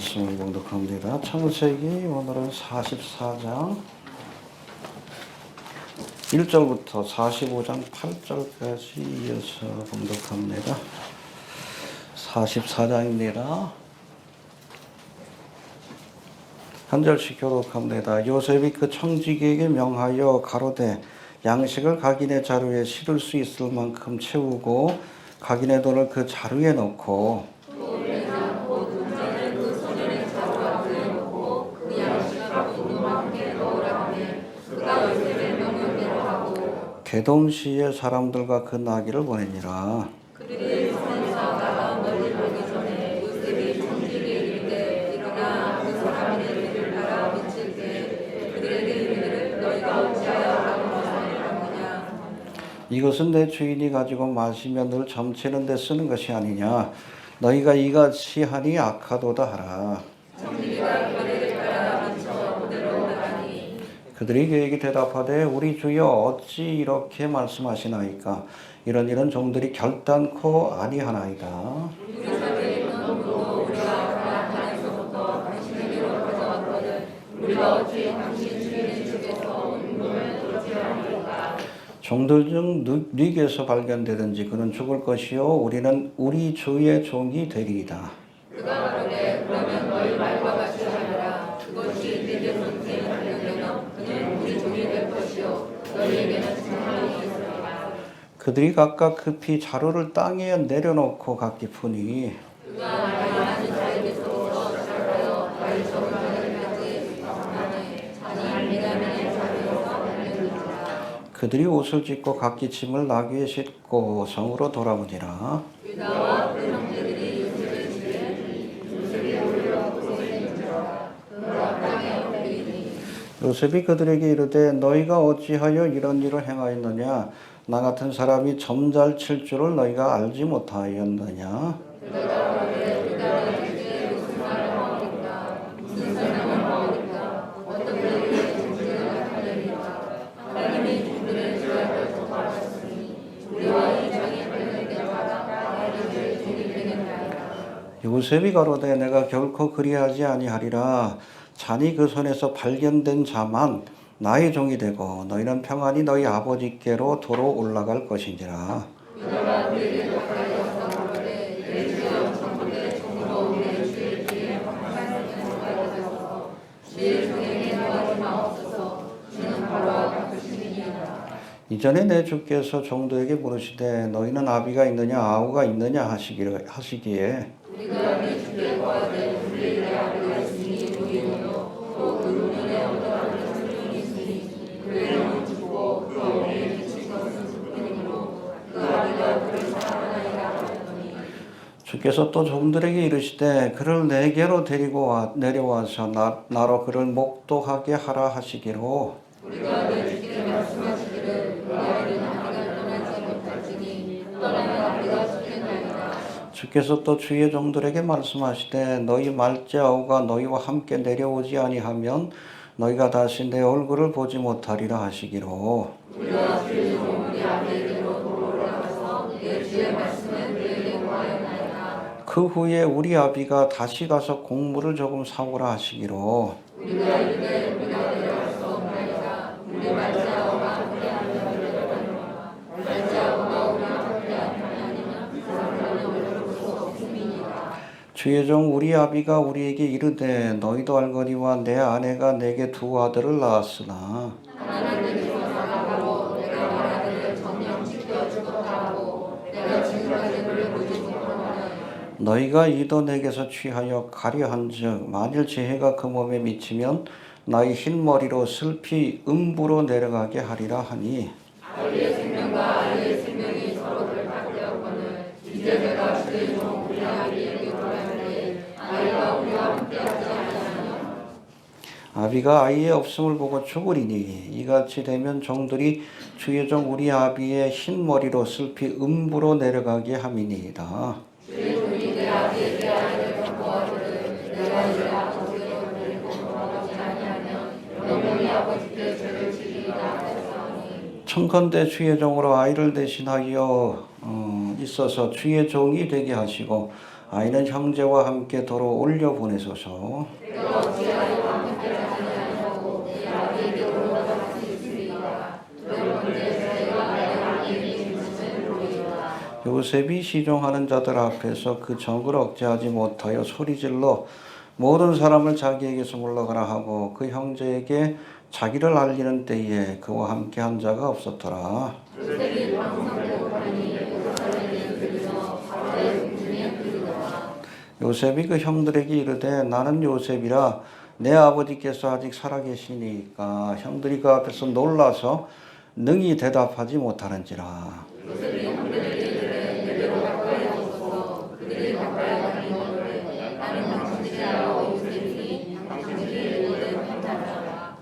말씀을 봉독합니다. 창세기 오늘은 44장 1절부터 45장 8절까지 이어서 봉독합니다. 44장입니다. 한 절씩 교독합니다. 요셉이 그 청지기에게 명하여 가로되 양식을 각인의 자루에 실을 수 있을 만큼 채우고 각인의 돈을 그 자루에 넣고 개돔시의 사람들과 그 나귀를 보내니라. 그들이 산에서 나가 멀리 가기 전에 요셉이 청지기에게 이르되 일어나 그 사람의 길을 따라 미칠 때 그들에게 이르기를 너희가 어찌하여 가고 사느냐. 이것은 내 주인이 가지고 마시며 늘 점치는 데 쓰는 것이 아니냐. 너희가 이같이 하니 악하도다 하라. 청지기가 그들을 따라 미쳐 그대로 나가니 그들이 그에게 대답하되 우리 주여 어찌 이렇게 말씀하시나이까. 이런 일은 종들이 결단코 아니하나이다. 우리 사회에 있는 돈도 우리가 가나안에서부터 당신에게로 가져왔거든 우리가 어찌 당신 주인의 집에서 온 돈을 돌려하리까. 종들 중 누구에서 발견되든지 그는 죽을 것이요 우리는 우리 주의 종이 되리이다. 그가 가로되 그러면 너희 말과 같이 하리라. 그것이 네게 손에 발견되면 그는 우리 종이 될 것이요 너희에게는 생명이 있으리라. 그들이 각각 급히 자루를 땅에 내려놓고 각기 푸니 그가 말하는 자에게서부터 시작하여 다윗 저주까지 방황하니 자니 베냐민의 자리에서 발견되니라. 그들이 옷을 찢고 각기 짐을 나귀에 싣고 성으로 돌아오니라. 유다와 그 형제들이 요셉의 집에 요셉이 오히려 그곳에 있더라. 그가 땅에 엎드리니 요셉이 그들에게 이르되 너희가 어찌하여 이런 일을 행하였느냐. 나 같은 사람이 점잘 칠 줄을 너희가 알지 못하였느냐. 그가 가로되 유다는 주께 무슨 말을 하오리까. 무슨 설명을 하오리까. 어떻게 우리의 종들을 나타내리까. 하나님이 종들의 죄악을 덮어하셨으니 우리와 이 장이 발견될 때마다 아이들의 종이 되겠나이다. 요셉이 가로되 내가 결코 그리하지 아니하리라. 잔이 그 손에서 발견된 자만 나의 종이 되고 너희는 평안히 너희 아버지께로 도로 올라갈 것이니라. 유다가 그에게 가까이 와서 가로되 내 주여 청군의 종으로 우리의 주의 뒤에 항상 가까이하소서. 주의 종에게 도와주 마옵소서. 주는 바로와 같으시니이다. 이전에 내 주께서 종들에게 물으시되 너희는 아비가 있느냐 아우가 있느냐 하시기에 우리가 네 주께 구하되 우리의 아비가 있으니 노인이요 또 그 노인의 어떠한 성령이 있으니 그 영은 죽고 그 어미에 미칠 것은 죽음이므로 그 아비가 그를 사랑하나이다 하였더니 주께서 또 종들에게 이르시되 그를 내게로 데리고 내려와서 나로 그를 목도하게 하라 하시기로 우리가 내 주께 말씀하시기를 그 아이는 아비가 떠나지 못할지니 떠나면 아비가 죽겠나이다. 주께서 또 주의 종들에게 말씀하시되 너희 말째 아우가 너희와 함께 내려오지 아니하면 너희가 다시 내 얼굴을 보지 못하리라 하시기로 우리가 주의 종 우리 아비에게로 도로 올라가서 내 주의 말씀을 그에게 구하였나이다. 그 후에 우리 아비가 다시 가서 곡물을 조금 사오라 하시기로 우리가 이르되 우리가 내려갈 수 없나이다. 우리 말째 아우가 함께하면 내려가노라. 말째 아우가 우리와 함께하면 아니면 그 사람은 얼굴을 볼 수 없음이니라. 주의 종 우리 아비가 우리에게 이르되 너희도 알거니와 내 아내가 내게 두 아들을 낳았으나 하나님께서 나가고 내가 말하기를 정령 지켜 주었다 하고 내가 지금까지 그를 보지 못하면 너희가 이도 내게서 취하여 가려 한즉 만일 재해가 그 몸에 미치면 나의 흰 머리로 슬피 음부로 내려가게 하리라 하니 아이의 생명과 아이의 생명이 서로 결박되었거늘 이제 내가 주의 종 우리 아비에게 돌아가되 아이가 우리와 함께하지 아니하며 아비가 아이의 없음을 보고 죽으리니 이같이 되면 종들이 주의 종 우리 아비의 흰 머리로 슬피 음부로 내려가게 함이니이다. 주의 종이 내 아비에게 아이를 보아거든 내가 이제 아버지께로 데리고 돌아가지 아니하면 영원히 아버지께 죄를 지리이다 하였사오니 청컨대 주의 종으로 아이를 대신하여 있어서 주의 종이 되게 하시고 아이는 형제와 함께 도로 올려 보내소서. 요셉이 시종하는 자들 앞에서 그 정을 억제하지 못하여 소리질러 모든 사람을 자기에게서 물러가라 하고 그 형제에게 자기를 알리는 때에 그와 함께 한 자가 없었더라. 요셉이 그 형들에게 이르되 나는 요셉이라 내 아버지께서 아직 살아계시니까 형들이 그 앞에서 놀라서 능히 대답하지 못하는지라.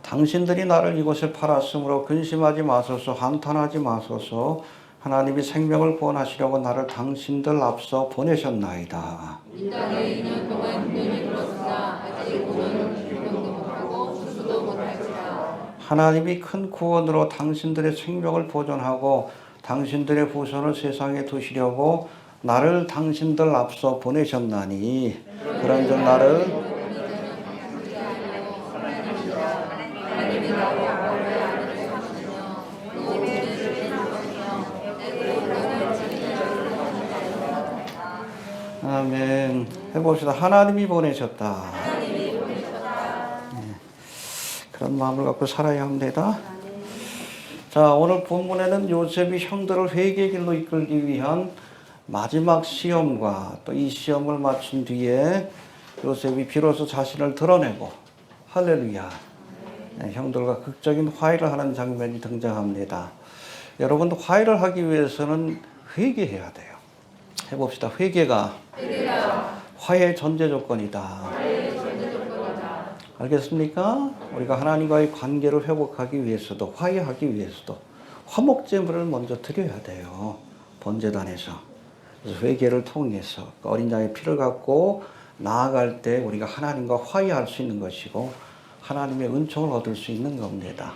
당신들이 나를 이곳에 팔았으므로 근심하지 마소서, 한탄하지 마소서. 하나님이 생명을 구원하시려고 나를 당신들 앞서 보내셨나이다. 이 땅에 2년 동안 눈이 들었으나 아직 보는 구경도 못하고 수수도 못할지라. 하나님이 큰 구원으로 당신들의 생명을 보존하고 당신들의 후손을 세상에 두시려고 나를 당신들 앞서 보내셨나니 그런즉 나를 아멘. 해봅시다. 하나님이 보내셨다. 네. 그런 마음을 갖고 살아야 합니다. 자, 오늘 본문에는 요셉이 형들을 회개의 길로 이끌기 위한 마지막 시험과 또 이 시험을 마친 뒤에 요셉이 비로소 자신을 드러내고 할렐루야. 네, 형들과 극적인 화해를 하는 장면이 등장합니다. 여러분, 화해를 하기 위해서는 회개해야 돼요. 해봅시다. 회개가 화해의 전제 조건이다. 알겠습니까? 우리가 하나님과의 관계를 회복하기 위해서도 화해하기 위해서도 화목제물을 먼저 드려야 돼요. 번제단에서. 그래서 회개를 통해서 어린 양의 피를 갖고 나아갈 때 우리가 하나님과 화해할 수 있는 것이고 하나님의 은총을 얻을 수 있는 겁니다.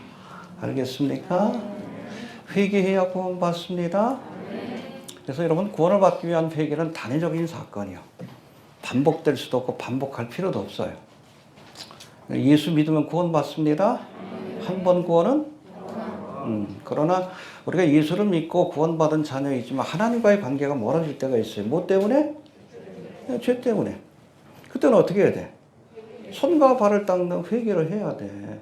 알겠습니까? 회개해야 구원 받습니다. 그래서 여러분, 구원을 받기 위한 회개는 단회적인 사건이요. 반복될 수도 없고 반복할 필요도 없어요. 예수 믿으면 구원 받습니다. 한 번 구원은? 그러나 우리가 예수를 믿고 구원받은 자녀이지만 하나님과의 관계가 멀어질 때가 있어요. 뭐 때문에? 죄 때문에. 그때는 어떻게 해야 돼? 손과 발을 닦는 회개를 해야 돼.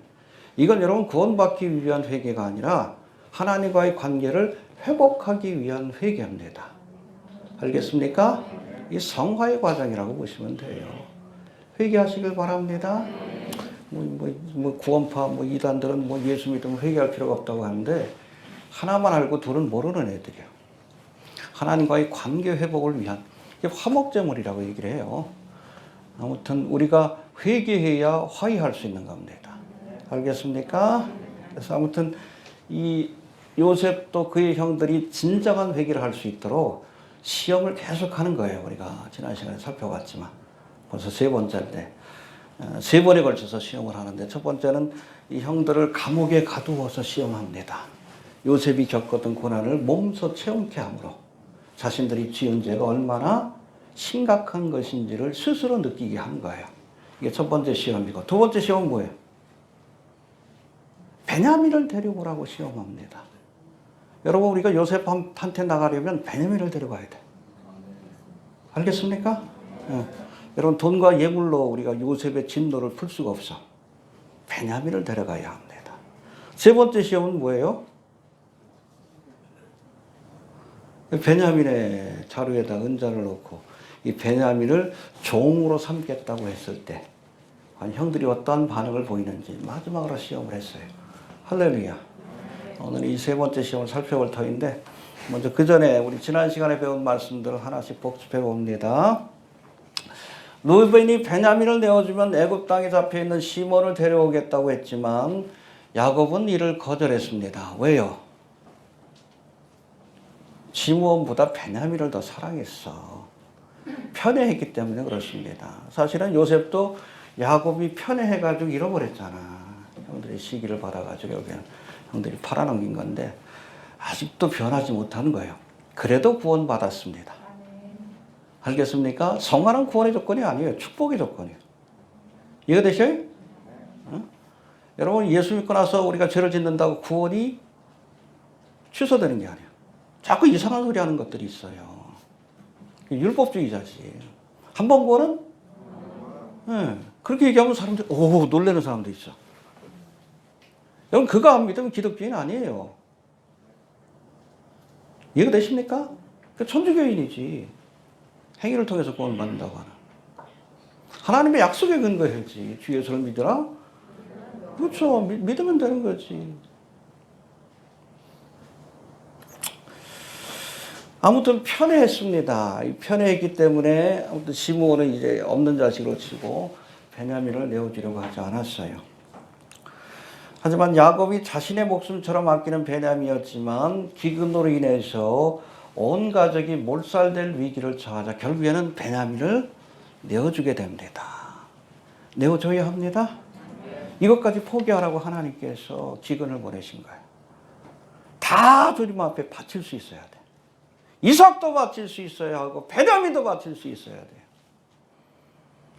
이건 여러분 구원받기 위한 회개가 아니라 하나님과의 관계를 회복하기 위한 회개입니다. 알겠습니까? 이 성화의 과정이라고 보시면 돼요. 회개하시길 바랍니다. 구원파, 이단들은 예수 믿으면 회개할 필요가 없다고 하는데 하나만 알고 둘은 모르는 애들이에요. 하나님과의 관계 회복을 위한 화목제물이라고 얘기를 해요. 아무튼 우리가 회개해야 화해할 수 있는 겁니다. 알겠습니까? 그래서 아무튼 이 요셉도 그의 형들이 진정한 회개를 할 수 있도록 시험을 계속하는 거예요. 우리가 지난 시간에 살펴봤지만 벌써 세 번째인데 세 번에 걸쳐서 시험을 하는데 첫 번째는 이 형들을 감옥에 가두어서 시험합니다. 요셉이 겪었던 고난을 몸소 체험케 함으로 자신들이 지은 죄가 얼마나 심각한 것인지를 스스로 느끼게 한 거예요. 이게 첫 번째 시험이고 두 번째 시험은 뭐예요? 베냐민을 데려오라고 시험합니다. 여러분, 우리가 요셉한테 나가려면 베냐민을 데려가야 돼. 알겠습니까? 네. 여러분, 돈과 예물로 우리가 요셉의 진노를 풀 수가 없어. 베냐민을 데려가야 합니다. 세 번째 시험은 뭐예요? 베냐민의 자루에다 은자를 넣고 이 베냐민을 종으로 삼겠다고 했을 때 형들이 어떠한 반응을 보이는지 마지막으로 시험을 했어요. 할렐루야. 오늘 이 세 번째 시험을 살펴볼 터인데 먼저 그 전에 우리 지난 시간에 배운 말씀들을 하나씩 복습해 봅니다. 루벤이 베냐민을 내어주면 애굽 땅에 잡혀있는 시몬을 데려오겠다고 했지만 야곱은 이를 거절했습니다. 왜요? 시몬보다 베냐민을 더 사랑했어. 편애했기 때문에 그렇습니다. 사실은 요셉도 야곱이 편애해가지고 잃어버렸잖아. 형들이 시기를 받아가지고 여기는 형들이 팔아넘긴 건데 아직도 변하지 못하는 거예요. 그래도 구원받았습니다. 알겠습니까? 성화는 구원의 조건이 아니에요. 축복의 조건이에요. 이해되셔요? 어? 여러분, 예수 믿고 나서 우리가 죄를 짓는다고 구원이 취소되는 게 아니에요. 자꾸 이상한 소리 하는 것들이 있어요. 율법주의자지. 한 번 구원은? 네. 그렇게 얘기하면 사람들, 오, 놀라는 사람도 있어. 여러분, 그거 안 믿으면 기독교인 아니에요. 이해가 되십니까? 천주교인이지. 행위를 통해서 구원을 받는다고 하는. 하나님의 약속에 근거해야지. 주 예수를 믿으라? 그렇죠. 믿으면 되는 거지. 아무튼 편애했습니다. 편애했기 때문에 아무튼 시므온은 이제 없는 자식으로 치고 베냐민을 내어주려고 하지 않았어요. 하지만 야곱이 자신의 목숨처럼 아끼는 베냐민이었지만 기근으로 인해서 온 가족이 몰살될 위기를 처하자 결국에는 베냐민을 내어주게 됩니다. 내어줘야 합니다. 이것까지 포기하라고 하나님께서 기근을 보내신 거예요. 다 주님 앞에 바칠 수 있어야 돼. 이삭도 바칠 수 있어야 하고 베냐민도 바칠 수 있어야 돼요.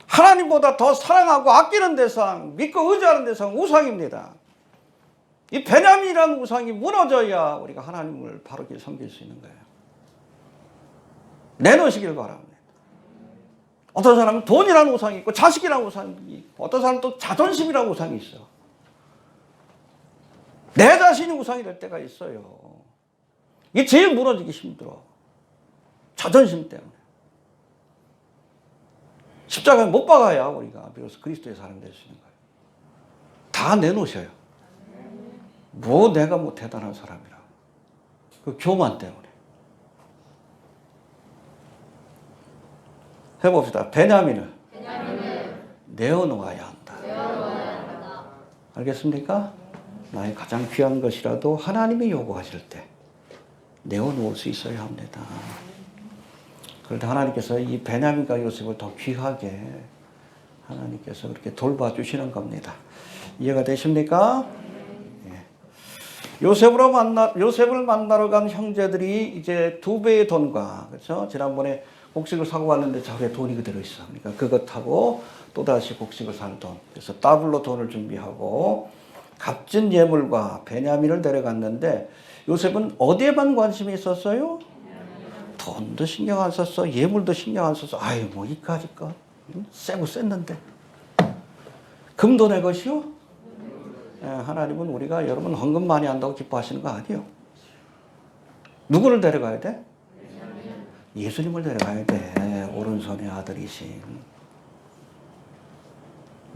하나님보다 더 사랑하고 아끼는 대상, 믿고 의지하는 대상 우상입니다. 이 베냐민이라는 우상이 무너져야 우리가 하나님을 바르게 섬길 수 있는 거예요. 내놓으시길 바랍니다. 어떤 사람은 돈이라는 우상이 있고 자식이라는 우상이 있고 어떤 사람은 또 자존심이라는 우상이 있어. 내 자신이 우상이 될 때가 있어요. 이게 제일 무너지기 힘들어. 자존심 때문에. 십자가에 못 박아야 우리가 비로소 그리스도의 사람 될 수 있는 거예요. 다 내놓으셔요. 뭐 내가 뭐 대단한 사람이라고. 그 교만 때문에. 해봅시다. 베냐민을 내어놓아야 한다. 알겠습니까? 나의 가장 귀한 것이라도 하나님이 요구하실 때 내어놓을 수 있어야 합니다. 그런데 하나님께서 이 베냐민과 요셉을 더 귀하게 하나님께서 그렇게 돌봐주시는 겁니다. 이해가 되십니까? 예. 요셉을 만나러 간 형제들이 이제 2배의 돈과, 그렇죠? 지난번에 곡식을 사고 왔는데 저에 돈이 그대로 있어. 그러니까 그것하고 또다시 곡식을 살 돈. 그래서 더블로 돈을 준비하고 값진 예물과 베냐민을 데려갔는데 요셉은 어디에만 관심이 있었어요? 돈도 신경 안 썼어. 예물도 신경 안 썼어. 아유, 뭐 이까짓 거. 세고 셌는데. 금도 내 것이요? 예, 하나님은 우리가 여러분 헌금 많이 한다고 기뻐하시는 거 아니에요. 누구를 데려가야 돼? 예수님을 데려가야 돼. 오른손의 아들이신.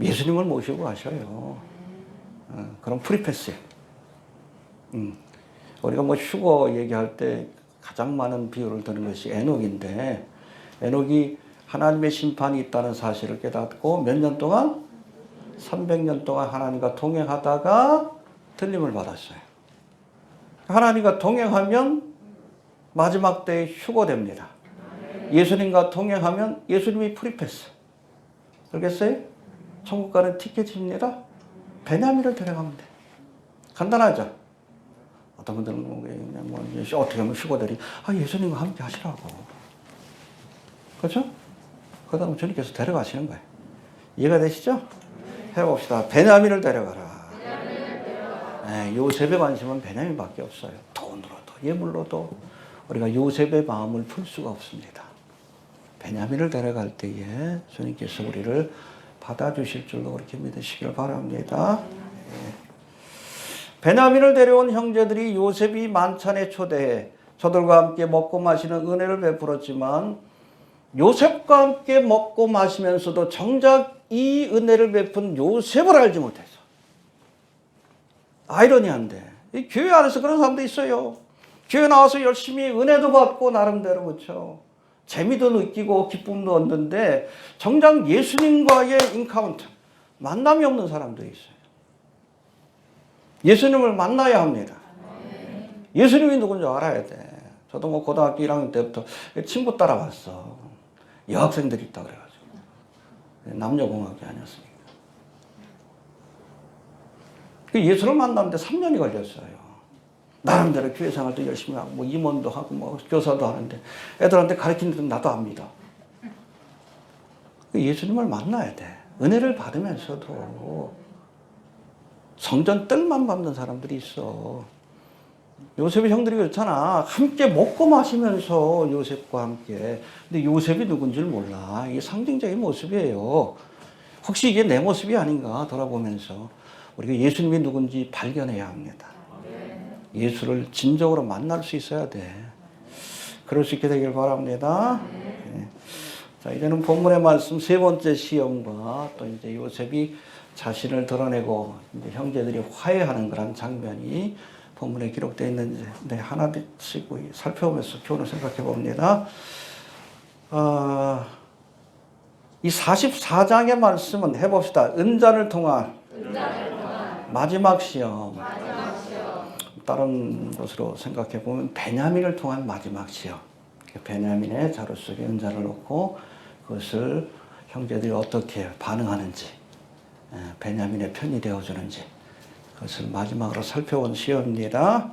예수님을 모시고 가셔요. 그럼 프리패스예요. 우리가 뭐 휴거 얘기할 때 가장 많은 비유를 드는 것이 에녹인데 에녹이 하나님의 심판이 있다는 사실을 깨닫고 몇 년 동안? 300년 동안 하나님과 동행하다가 들림을 받았어요. 하나님과 동행하면 마지막 때에 휴거됩니다. 예수님과 동행하면 예수님이 프리패스. 알겠어요? 천국 가는 티켓입니다. 베냐민을 데려가면 돼. 간단하죠? 어떤 분들은 뭐 어떻게 하면 휴거들이 예수님과 함께 하시라고. 그렇죠? 그 다음에 주님께서 데려가시는 거예요. 이해가 되시죠? 해봅시다. 베냐민을 데려가라. 네, 요셉의 관심은 베냐민밖에 없어요. 돈으로도 예물로도 우리가 요셉의 마음을 풀 수가 없습니다. 베냐민을 데려갈 때에 주님께서 우리를 받아주실 줄로 그렇게 믿으시길 바랍니다. 네. 베냐민을 데려온 형제들이 요셉이 만찬에 초대해 저들과 함께 먹고 마시는 은혜를 베풀었지만 요셉과 함께 먹고 마시면서도 정작 이 은혜를 베푼 요셉을 알지 못해서. 아이러니한데 이 교회 안에서 그런 사람도 있어요. 교회 나와서 열심히 은혜도 받고 나름대로 그렇죠. 재미도 느끼고 기쁨도 얻는데 정작 예수님과의 인카운터, 만남이 없는 사람들이 있어요. 예수님을 만나야 합니다. 예수님이 누군지 알아야 돼. 저도 뭐 고등학교 1학년 때부터 친구 따라왔어. 여학생들이 있다 그래가지고. 남녀공학이 아니었으니까. 예수를 만나는데 3년이 걸렸어요. 나름대로 교회 생활도 열심히 하고 뭐 임원도 하고 뭐 교사도 하는데 애들한테 가르치는 데는 나도 압니다. 예수님을 만나야 돼. 은혜를 받으면서도 성전 뜰만 밟는 사람들이 있어. 요셉의 형들이 그렇잖아. 함께 먹고 마시면서 요셉과 함께. 근데 요셉이 누군지 몰라. 이게 상징적인 모습이에요. 혹시 이게 내 모습이 아닌가 돌아보면서 우리가 예수님이 누군지 발견해야 합니다. 예수를 진정으로 만날 수 있어야 돼. 그럴 수 있게 되길 바랍니다. 네. 자, 이제는 본문의 말씀 세 번째 시험과 또 이제 요셉이 자신을 드러내고 이제 형제들이 화해하는 그런 장면이 본문에 기록되어 있는지 하나씩 살펴보면서 교훈을 생각해 봅니다. 이 44장의 말씀은 해봅시다. 은잔을 통한 마지막 시험. 다른 것으로 생각해 보면 베냐민을 통한 마지막 시험. 베냐민의 자루 속에 은잔을 넣고 그것을 형제들이 어떻게 반응하는지, 베냐민의 편이 되어주는지 그것을 마지막으로 살펴본 시험입니다.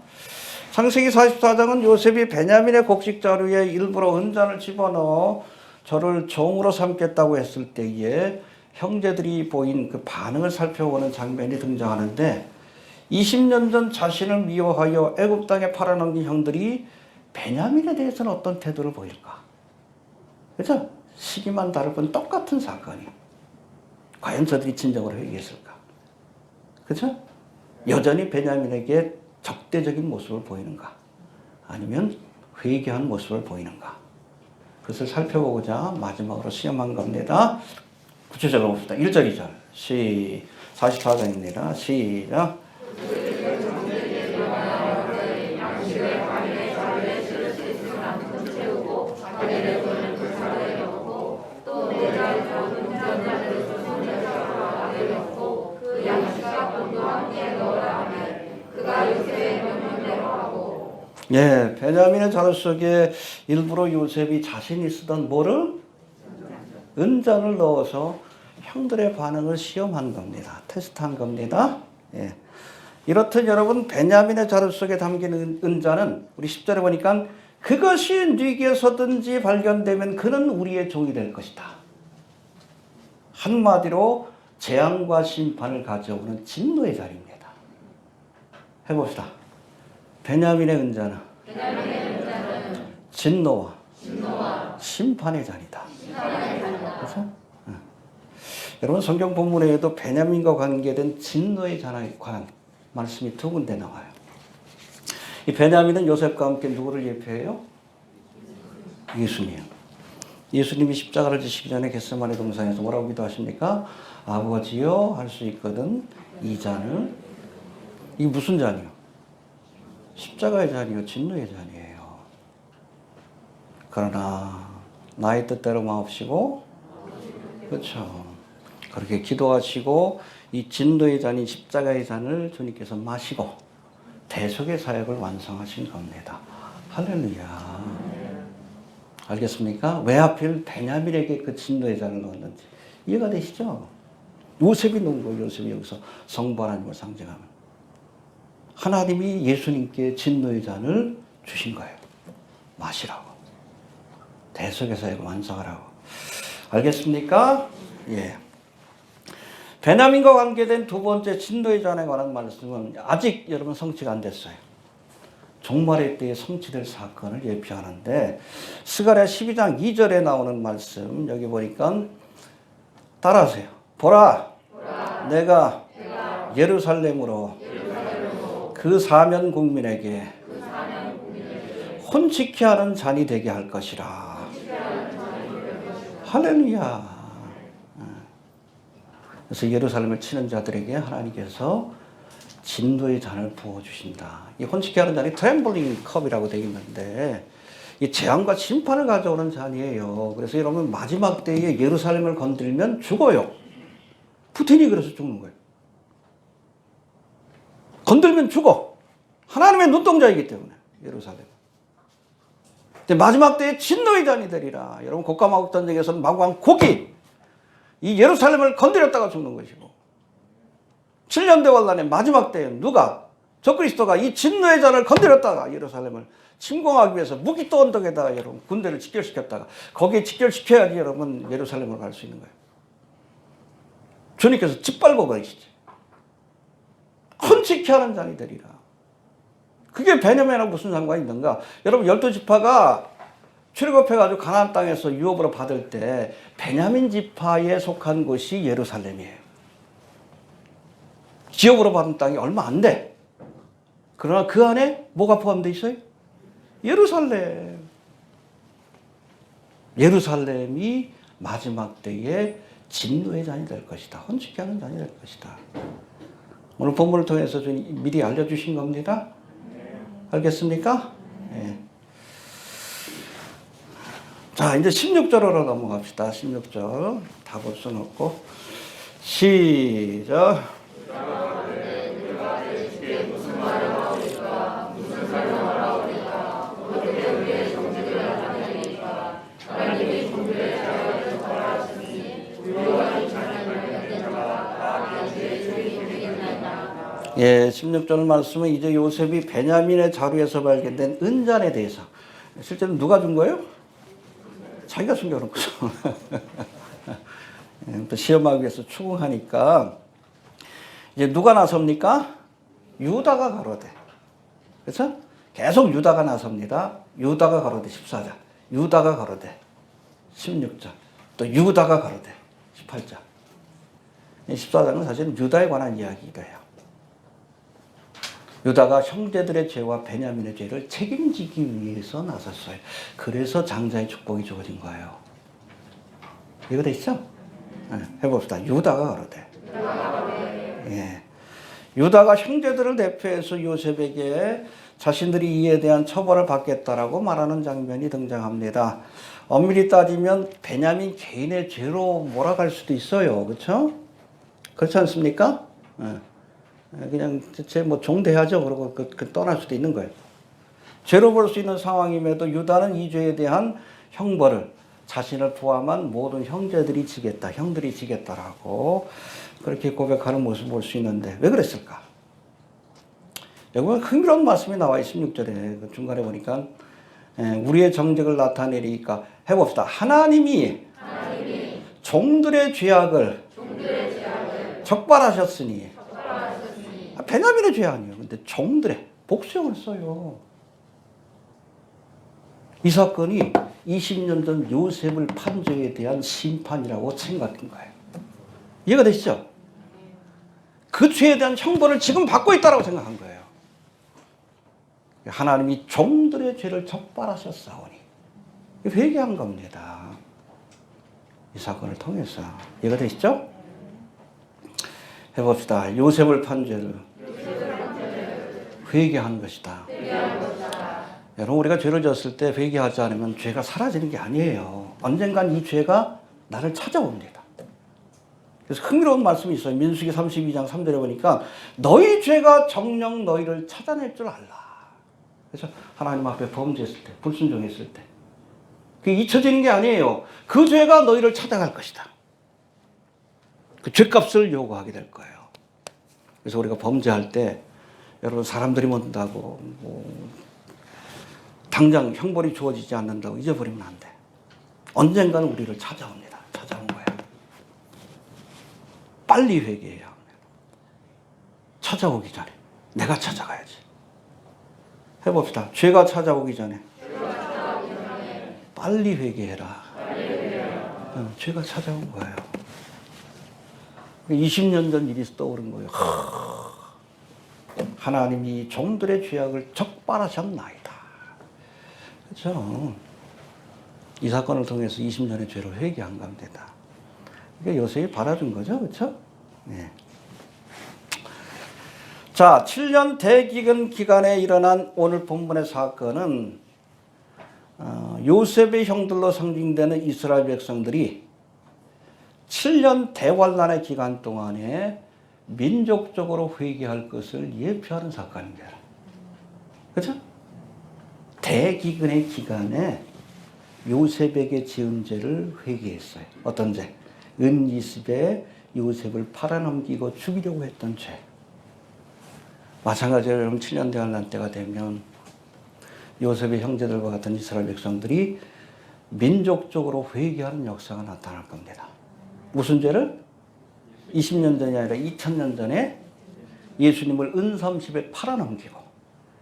창세기 44장은 요셉이 베냐민의 곡식 자루에 일부러 은잔을 집어넣어 저를 종으로 삼겠다고 했을 때에 형제들이 보인 그 반응을 살펴보는 장면이 등장하는데 20년 전 자신을 미워하여 애굽 땅에 팔아넘긴 형들이 베냐민에 대해서는 어떤 태도를 보일까? 그렇죠? 시기만 다를 뿐 똑같은 사건이. 과연 저들이 진정으로 회개했을까? 그렇죠? 여전히 베냐민에게 적대적인 모습을 보이는가? 아니면 회개한 모습을 보이는가? 그것을 살펴보고자 마지막으로 시험한 겁니다. 구체적으로 봅시다. 1절, 2절. 44장입니다. 시작. 예, 베냐민의 자루 속에 일부러 요셉이 자신이 쓰던 뭐를? 은잔을 넣어서 형들의 반응을 시험한 겁니다. 테스트한 겁니다. 예. 이렇듯 여러분 베냐민의 자루 속에 담긴 은잔은 우리 10절에 보니까 그것이 누구에서든지 발견되면 그는 우리의 종이 될 것이다. 한마디로 재앙과 심판을 가져오는 진노의 자리입니다. 해봅시다. 베냐민의 은자는 진노와 심판의 자리다. 그렇죠? 여러분 성경 본문에도 베냐민과 관계된 진노의 자리에 관한 말씀이 두 군데 나와요. 이 베냐민은 요셉과 함께 누구를 예표해요? 예수님. 예수님이 십자가를 지시기 전에 겟세마네 동산에서 뭐라고 기도하십니까? 아버지여 할 수 있거든 이 잔을. 이게 무슨 잔이요? 십자가의 잔이요, 진노의 잔이에요. 그러나 나의 뜻대로 마옵시고, 그렇죠. 그렇게 기도하시고 이 진노의 잔인 십자가의 잔을 주님께서 마시고 대속의 사역을 완성하신 겁니다. 할렐루야. 알겠습니까? 왜 하필 베냐민에게 그 진노의 잔을 넣었는지 이해가 되시죠? 요셉이 넣은 거예요. 요셉이 여기서 성부 하나님을 상징하면. 하나님이 예수님께 진노의 잔을 주신 거예요. 마시라고. 대속의 사역을 완성하라고. 알겠습니까? 예. 베냐민과 관계된 두 번째 진노의 잔에 관한 말씀은 아직 여러분 성취가 안 됐어요. 종말의 때에 성취될 사건을 예표하는데 스가랴 12장 2절에 나오는 말씀 여기 보니까 따라하세요. 보라. 내가 예루살렘으로 그 사면 국민에게 혼치케 하는 잔이 되게 할 것이라. 할렐루야. 그래서 예루살렘을 치는 자들에게 하나님께서 진노의 잔을 부어주신다. 이 혼치케 하는 잔이 트램블링 컵이라고 되어 있는데 이 재앙과 심판을 가져오는 잔이에요. 그래서 여러분 마지막 때에 예루살렘을 건들면 죽어요. 푸틴이 그래서 죽는 거예요. 건들면 죽어. 하나님의 눈동자이기 때문에 예루살렘. 근데 마지막 때에 진노의 잔이 되리라. 여러분 곡과 전쟁에서는 마구한 곡이 이 예루살렘을 건드렸다가 죽는 것이고 7년 대환란의 마지막 때에 누가 적그리스도가 이 진노의 잔을 건드렸다가 예루살렘을 침공하기 위해서 무기토 언덕에다가 여러분 군대를 직결시켰다가 거기에 직결시켜야지 여러분 예루살렘으로 갈 수 있는 거예요. 주님께서 짓밟아 버리시지. 헌치케 하는 자니 되리라. 그게 베냐민하고 무슨 상관이 있는가? 여러분 12지파가 출애굽해가지고 가나안 땅에서 유업으로 받을 때 베냐민 지파에 속한 곳이 예루살렘이에요. 기업으로 받은 땅이 얼마 안 돼. 그러나 그 안에 뭐가 포함되어 있어요? 예루살렘. 예루살렘이 마지막 때에 진노의 잔이 될 것이다. 헌치케 하는 잔이 될 것이다. 오늘 본문을 통해서 미리 알려주신 겁니다. 알겠습니까? 네. 자, 이제 16절로 넘어갑시다. 16절. 다 볼 수는 없고. 시작. 예, 16절 말씀은 이제 요셉이 베냐민의 자루에서 발견된 은잔에 대해서 실제로 누가 준 거예요? 자기가 숨겨놓은 거죠. 또 시험하기 위해서 추궁하니까 이제 누가 나섭니까? 유다가 가로되. 그렇죠? 계속 유다가 나섭니다. 유다가 가로되 14절. 유다가 가로되 16절. 또 유다가 가로되 18절. 14장은 사실은 유다에 관한 이야기이기도 해요. 유다가 형제들의 죄와 베냐민의 죄를 책임지기 위해서 나섰어요. 그래서 장자의 축복이 주어진 거예요. 이거 되시죠? 네, 해봅시다. 유다가 가로되. 예. 유다가 형제들을 대표해서 요셉에게 자신들이 이에 대한 처벌을 받겠다라고 말하는 장면이 등장합니다. 엄밀히 따지면 베냐민 개인의 죄로 몰아갈 수도 있어요. 그렇죠? 그렇지 않습니까? 예. 그냥 제 뭐 종대하죠. 그러고 떠날 수도 있는 거예요. 죄로 볼 수 있는 상황임에도 유다는 이 죄에 대한 형벌을 자신을 포함한 모든 형제들이 지겠다, 형들이 지겠다라고 그렇게 고백하는 모습을 볼 수 있는데 왜 그랬을까? 여기 보면 흥미로운 말씀이 나와 있습니다. 16절에 그 중간에 보니까 우리의 정직을 나타내리니까 해봅시다. 하나님이 종들의 죄악을 적발하셨으니 베냐민의 죄 아니에요. 근데 종들의 복수형을 써요. 이 사건이 20년 전 요셉을 판 죄에 대한 심판이라고 생각한 거예요. 이해가 되시죠? 그 죄에 대한 형벌을 지금 받고 있다고 생각한 거예요. 하나님이 종들의 죄를 적발하셨사오니 회개한 겁니다. 이 사건을 통해서. 이해가 되시죠? 해봅시다. 요셉을 판 죄를 회개한 것이다. 여러분, 우리가 죄를 졌을 때 회개하지 않으면 죄가 사라지는 게 아니에요. 언젠간 이 죄가 나를 찾아옵니다. 그래서 흥미로운 말씀이 있어요. 민수기 32장 3절에 보니까 너희 죄가 정녕 너희를 찾아낼 줄 알라. 그래서 하나님 앞에 범죄했을 때, 불순종했을 때 그게 잊혀지는 게 아니에요. 그 죄가 너희를 찾아갈 것이다. 그 죄값을 요구하게 될 거예요. 그래서 우리가 범죄할 때 여러분 사람들이 못한다고 당장 형벌이 주어지지 않는다고 잊어버리면 안 돼. 언젠가는 우리를 찾아옵니다. 찾아온 거예요. 빨리 회개해야 합니다. 찾아오기 전에 내가 찾아가야지. 해봅시다. 죄가 찾아오기 전에 빨리 회개해라. 죄가 찾아온 거예요. 20년 전 일이 떠오른 거예요. 하나님이 종들의 죄악을 적발하셨나이다. 그렇죠? 이 사건을 통해서 20년의 죄를 회개한 겁니다. 이게 요셉이 받아준 거죠. 그렇죠? 네. 자, 7년 대기근 기간에 일어난 오늘 본문의 사건은 요셉의 형들로 상징되는 이스라엘 백성들이 7년 대환란의 기간 동안에 민족적으로 회개할 것을 예표하는 사건입니다. 그렇죠? 대기근의 기간에 요셉에게 지은 죄를 회개했어요. 어떤 죄? 은이십에 요셉을 팔아넘기고 죽이려고 했던 죄. 마찬가지로 여러분 7년 대환란 때가 되면 요셉의 형제들과 같은 이스라엘 백성들이 민족적으로 회개하는 역사가 나타날 겁니다. 무슨 죄를? 20년 전이 아니라 2000년 전에 예수님을 은삼십에 팔아넘기고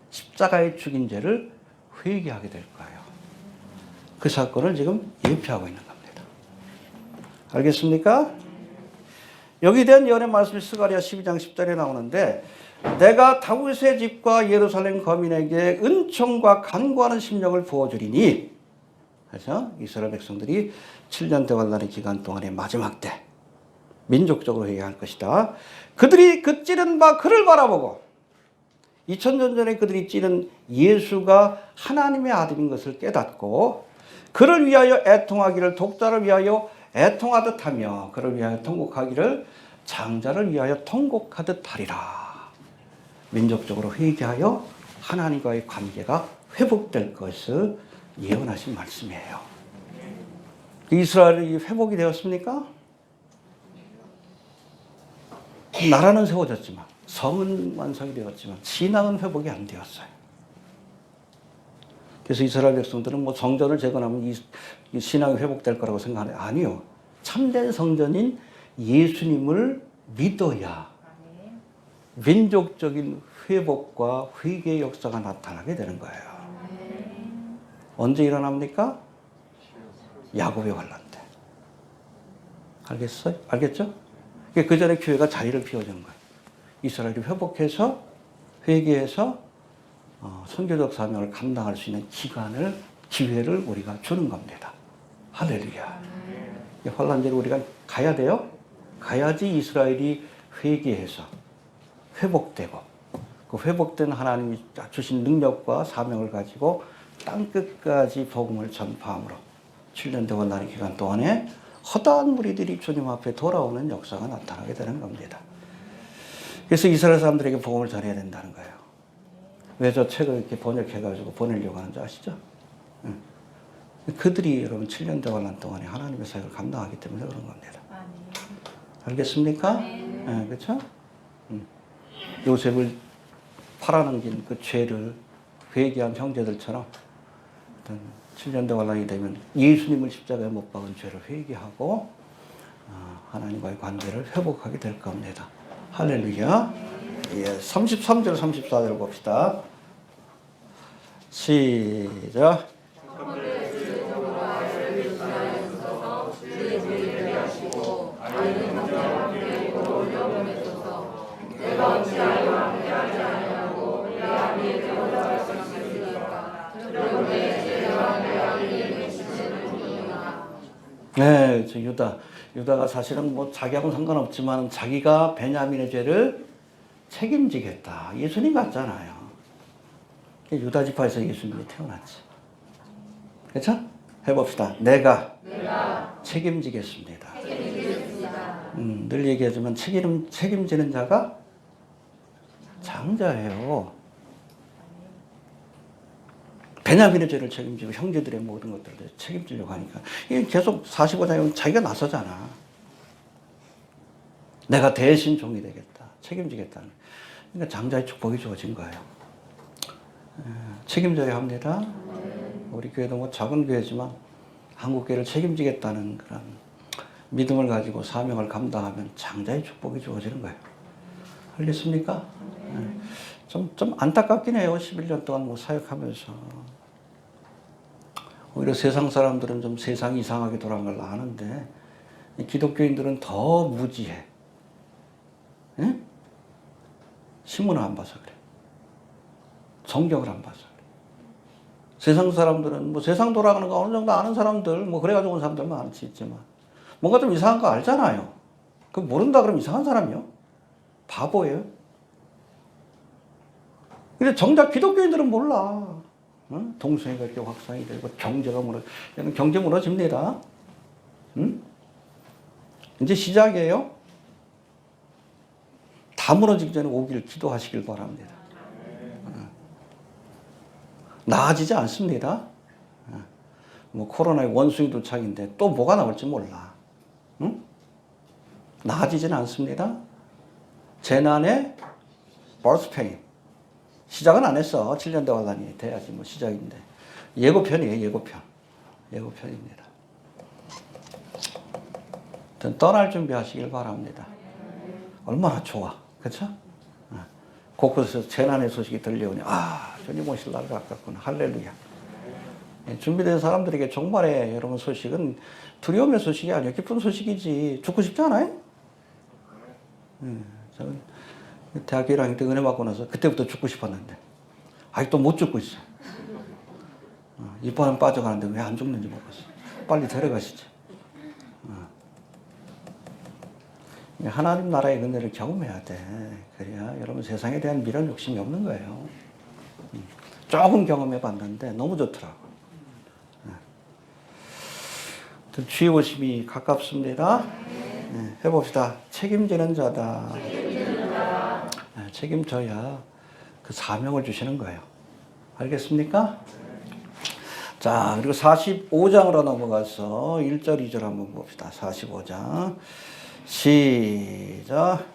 십자가에 죽인 죄를 회개하게 될 거예요. 그 사건을 지금 예표하고 있는 겁니다. 알겠습니까? 여기에 대한 예언의 말씀이 스가랴 12장 10절에 나오는데 내가 다윗의 집과 예루살렘 거민에게 은총과 간구하는 심령을 부어주리니 그래서 이스라엘 백성들이 7년 대환란의 기간 동안의 마지막 때 민족적으로 회개할 것이다. 그들이 그 찌른 바 그를 바라보고 2000년 전에 그들이 찌른 예수가 하나님의 아들인 것을 깨닫고 그를 위하여 애통하기를 독자를 위하여 애통하듯 하며 그를 위하여 통곡하기를 장자를 위하여 통곡하듯 하리라. 민족적으로 회개하여 하나님과의 관계가 회복될 것을 예언하신 말씀이에요. 이스라엘이 회복이 되었습니까? 나라는 세워졌지만 성은 완성이 되었지만 신앙은 회복이 안 되었어요. 그래서 이스라엘 백성들은 뭐 성전을 재건하면 이 신앙이 회복될 거라고 생각하는데 아니요. 참된 성전인 예수님을 믿어야 민족적인 회복과 회개의 역사가 나타나게 되는 거예요. 언제 일어납니까? 야곱의 환란 때. 알겠어요? 알겠죠? 그 전에 교회가 자리를 비워주는 거예요. 이스라엘이 회복해서 회개해서 선교적 사명을 감당할 수 있는 기회를 우리가 주는 겁니다. 할렐루야. 환란제를 우리가 가야 돼요. 가야지 이스라엘이 회개해서 회복되고 그 회복된 하나님이 주신 능력과 사명을 가지고 땅끝까지 복음을 전파함으로 7년 대환란의 기간 동안에 허다한 무리들이 주님 앞에 돌아오는 역사가 나타나게 되는 겁니다. 그래서 이스라엘 사람들에게 복음을 전해야 된다는 거예요. 왜 저 책을 이렇게 번역해가지고 보내려고 하는지 아시죠? 그들이 여러분 7년 대환란 동안에 하나님의 사역을 감당하기 때문에 그런 겁니다. 알겠습니까? 네, 그렇죠? 요셉을 팔아넘긴 그 죄를 회개한 형제들처럼 7년 대환란이 되면 예수님을 십자가에 못 박은 죄를 회개하고 하나님과의 관계를 회복하게 될 겁니다. 할렐루야. 예, 33절 34절 봅시다. 시작. 네, 저 유다가 사실은 뭐 자기하고는 상관없지만 자기가 베냐민의 죄를 책임지겠다. 예수님 같잖아요. 유다 지파에서 예수님이 태어났지. 그렇죠? 해봅시다. 내가 책임지겠습니다. 늘 얘기하지만 책임지는 자가 장자예요. 베냐민의 죄를 책임지고 형제들의 모든 것들을 책임지려고 하니까 이게 계속 45장에 자기가 나서잖아. 내가 대신 종이 되겠다. 책임지겠다는. 그러니까 장자의 축복이 주어진 거예요. 책임져야 합니다. 우리 교회도 뭐 작은 교회지만 한국교회를 책임지겠다는 그런 믿음을 가지고 사명을 감당하면 장자의 축복이 주어지는 거예요. 알겠습니까? 좀 안타깝긴 해요. 11년 동안 뭐 사역하면서. 오히려 세상 사람들은 좀 세상이 이상하게 돌아간 걸 아는데 기독교인들은 더 무지해. 예? 신문을 안 봐서 그래. 성경을 안 봐서 그래. 세상 사람들은 뭐 세상 돌아가는 거 어느 정도 아는 사람들 뭐 그래가지고 온 사람들 많지 있지만 뭔가 좀 이상한 거 알잖아요. 그 모른다 그러면 이상한 사람이요? 바보예요. 근데 정작 기독교인들은 몰라. 동성애가 이렇게 확산이 되고 경제가 경제 무너집니다. 이제 시작이에요. 다 무너지기 전에 오길 기도하시길 바랍니다. 나아지지 않습니다. 뭐 코로나의 원숭이 도착인데 또 뭐가 나올지 몰라. 나아지지는 않습니다. 재난의 birth pain. 시작은 안 했어. 7년 대화단이 돼야지 뭐 시작인데. 예고편이에요. 예고편. 예고편입니다. 떠날 준비하시길 바랍니다. 얼마나 좋아. 그렇죠? 곳곳에서 재난의 소식이 들려오니 주님 오실 날 가깝구나. 할렐루야. 준비된 사람들에게 종말의 여러분 소식은 두려움의 소식이 아니에요. 기쁜 소식이지. 죽고 싶지 않아요? 저는 대학교 1학년 때 은혜 받고 나서 그때부터 죽고 싶었는데 아직도 못 죽고 있어. 이번엔 빠져가는데 왜 안 죽는지 모르겠어. 빨리 데려가시지. 하나님 나라의 은혜를 경험해야 돼. 그래야 여러분 세상에 대한 미련 욕심이 없는 거예요. 조금 경험해 봤는데 너무 좋더라고. 주의 오심이 가깝습니다. 해봅시다. 책임지는 자다. 책임져야 그 사명을 주시는 거예요. 알겠습니까? 자, 그리고 45장으로 넘어가서 1절, 2절 한번 봅시다. 45장. 시작.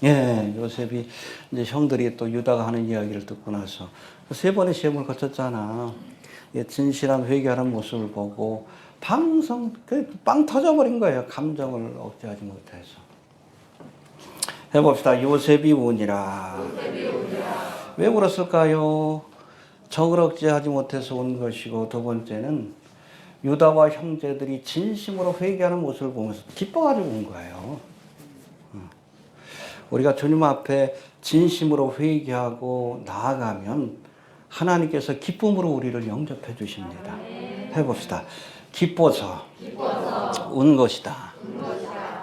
예, 요셉이 이제 형들이 또 유다가 하는 이야기를 듣고 나서 세 번의 시험을 거쳤잖아. 진실한 회개하는 모습을 보고 빵 터져버린 거예요. 감정을 억제하지 못해서. 해봅시다. 요셉이 우니라. 왜 울었을까요? 정을 억제하지 못해서 온 것이고, 두 번째는 유다와 형제들이 진심으로 회개하는 모습을 보면서 기뻐가지고 온 거예요. 우리가 주님 앞에 진심으로 회개하고 나아가면 하나님께서 기쁨으로 우리를 영접해 주십니다. 해봅시다. 기뻐서 온 것이다.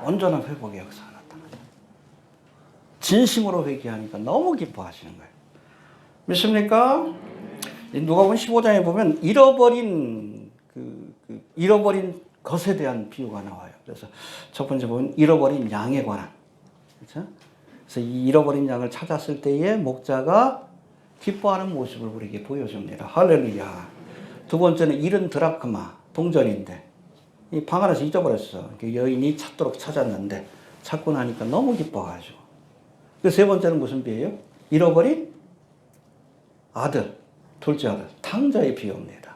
온전한 회복의 역사가 나타나요. 진심으로 회개하니까 너무 기뻐하시는 거예요. 믿습니까? 누가복음 15장에 보면 잃어버린 것에 대한 비유가 나와요. 그래서 첫 번째 보면 잃어버린 양에 관한. 그렇죠? 그래서 이 잃어버린 양을 찾았을 때에 목자가 기뻐하는 모습을 우리에게 보여줍니다. 할렐루야. 두 번째는 잃은 드라크마, 동전인데 이 방 안에서 잊어버렸어. 여인이 찾도록 찾았는데 찾고 나니까 너무 기뻐가지고. 세 번째는 무슨 비유예요? 잃어버린 아들, 둘째 아들, 탕자의 비유입니다.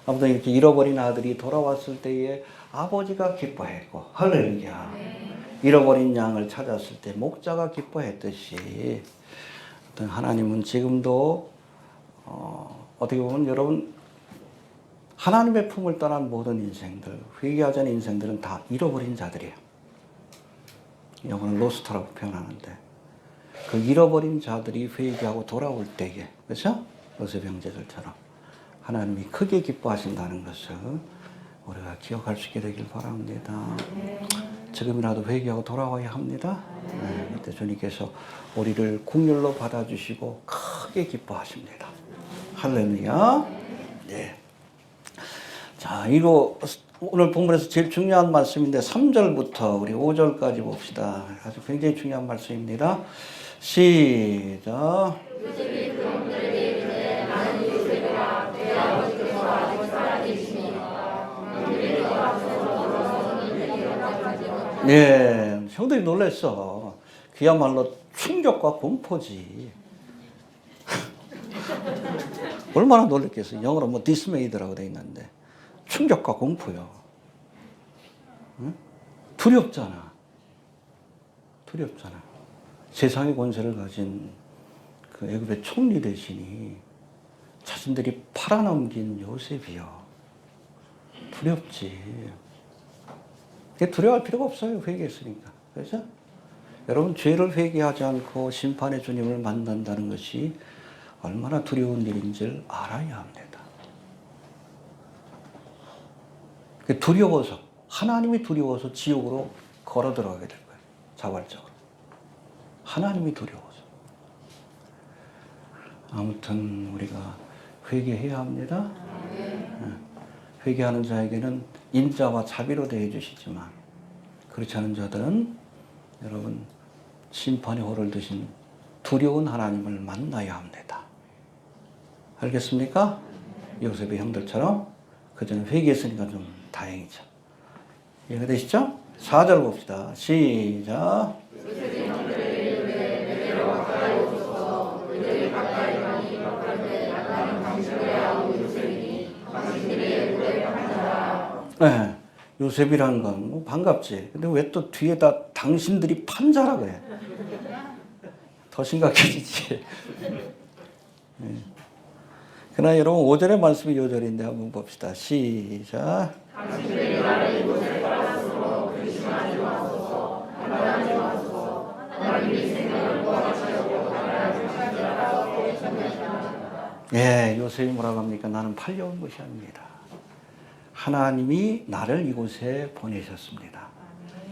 아무튼 이렇게 잃어버린 아들이 돌아왔을 때에 아버지가 기뻐했고, 할렐루야. 잃어버린 양을 찾았을 때 목자가 기뻐했듯이 하나님은 지금도 어떻게 보면 여러분 하나님의 품을 떠난 모든 인생들, 회개하지 않은 인생들은 다 잃어버린 자들이에요. 영어는 로스터라고 표현하는데 그 잃어버린 자들이 회개하고 돌아올 때에, 그렇죠? 요셉 형제들처럼 하나님이 크게 기뻐하신다는 것을 우리가 기억할 수 있게 되길 바랍니다. 지금이라도 회개하고 돌아와야 합니다. 그때 주님께서 우리를 긍휼로 받아주시고 크게 기뻐하십니다. 할렐루야. 네. 자, 이거 오늘 본문에서 제일 중요한 말씀인데 3절부터 우리 5절까지 봅시다. 아주 굉장히 중요한 말씀입니다. 시작. 네, 형들이 놀랐어. 그야말로 충격과 공포지. 얼마나 놀랬겠어. 영어로 뭐 dismayed라고 돼 있는데 충격과 공포요. 응? 두렵잖아. 두렵잖아. 세상의 권세를 가진 그 애굽의 총리 대신이 자신들이 팔아넘긴 요셉이요. 두렵지. 두려워할 필요가 없어요. 회개했으니까. 그렇죠? 여러분 죄를 회개하지 않고 심판의 주님을 만난다는 것이 얼마나 두려운 일인지를 알아야 합니다. 두려워서, 하나님이 두려워서 지옥으로 걸어 들어가게 될 거예요. 자발적으로. 하나님이 두려워서. 아무튼 우리가 회개해야 합니다. 회개하는 자에게는 인자와 자비로 대해 주시지만 그렇지 않은 자들은 여러분 심판의 호를 드신 두려운 하나님을 만나야 합니다. 알겠습니까? 요셉의 형들처럼 그전에 회개했으니까 좀 다행이죠. 이해가 되시죠? 4절 봅시다. 시작. 네, 요셉이라는 건 뭐 반갑지. 근데 왜 또 뒤에다 당신들이 판자라 그래? 더 심각해지지. 네. 그러나 여러분 5절의 말씀이 요절인데 한번 봅시다. 시작. 당신들이 나를 이곳에 팔았으므로 의심하지 마소서. 판단하지 마소서. 하나님이 생명을 구원하시려고 하나님을 찾으라고 보내셨느니라. 예, 요셉이 뭐라고 합니까? 나는 팔려온 것이 아닙니다. 하나님이 나를 이곳에 보내셨습니다.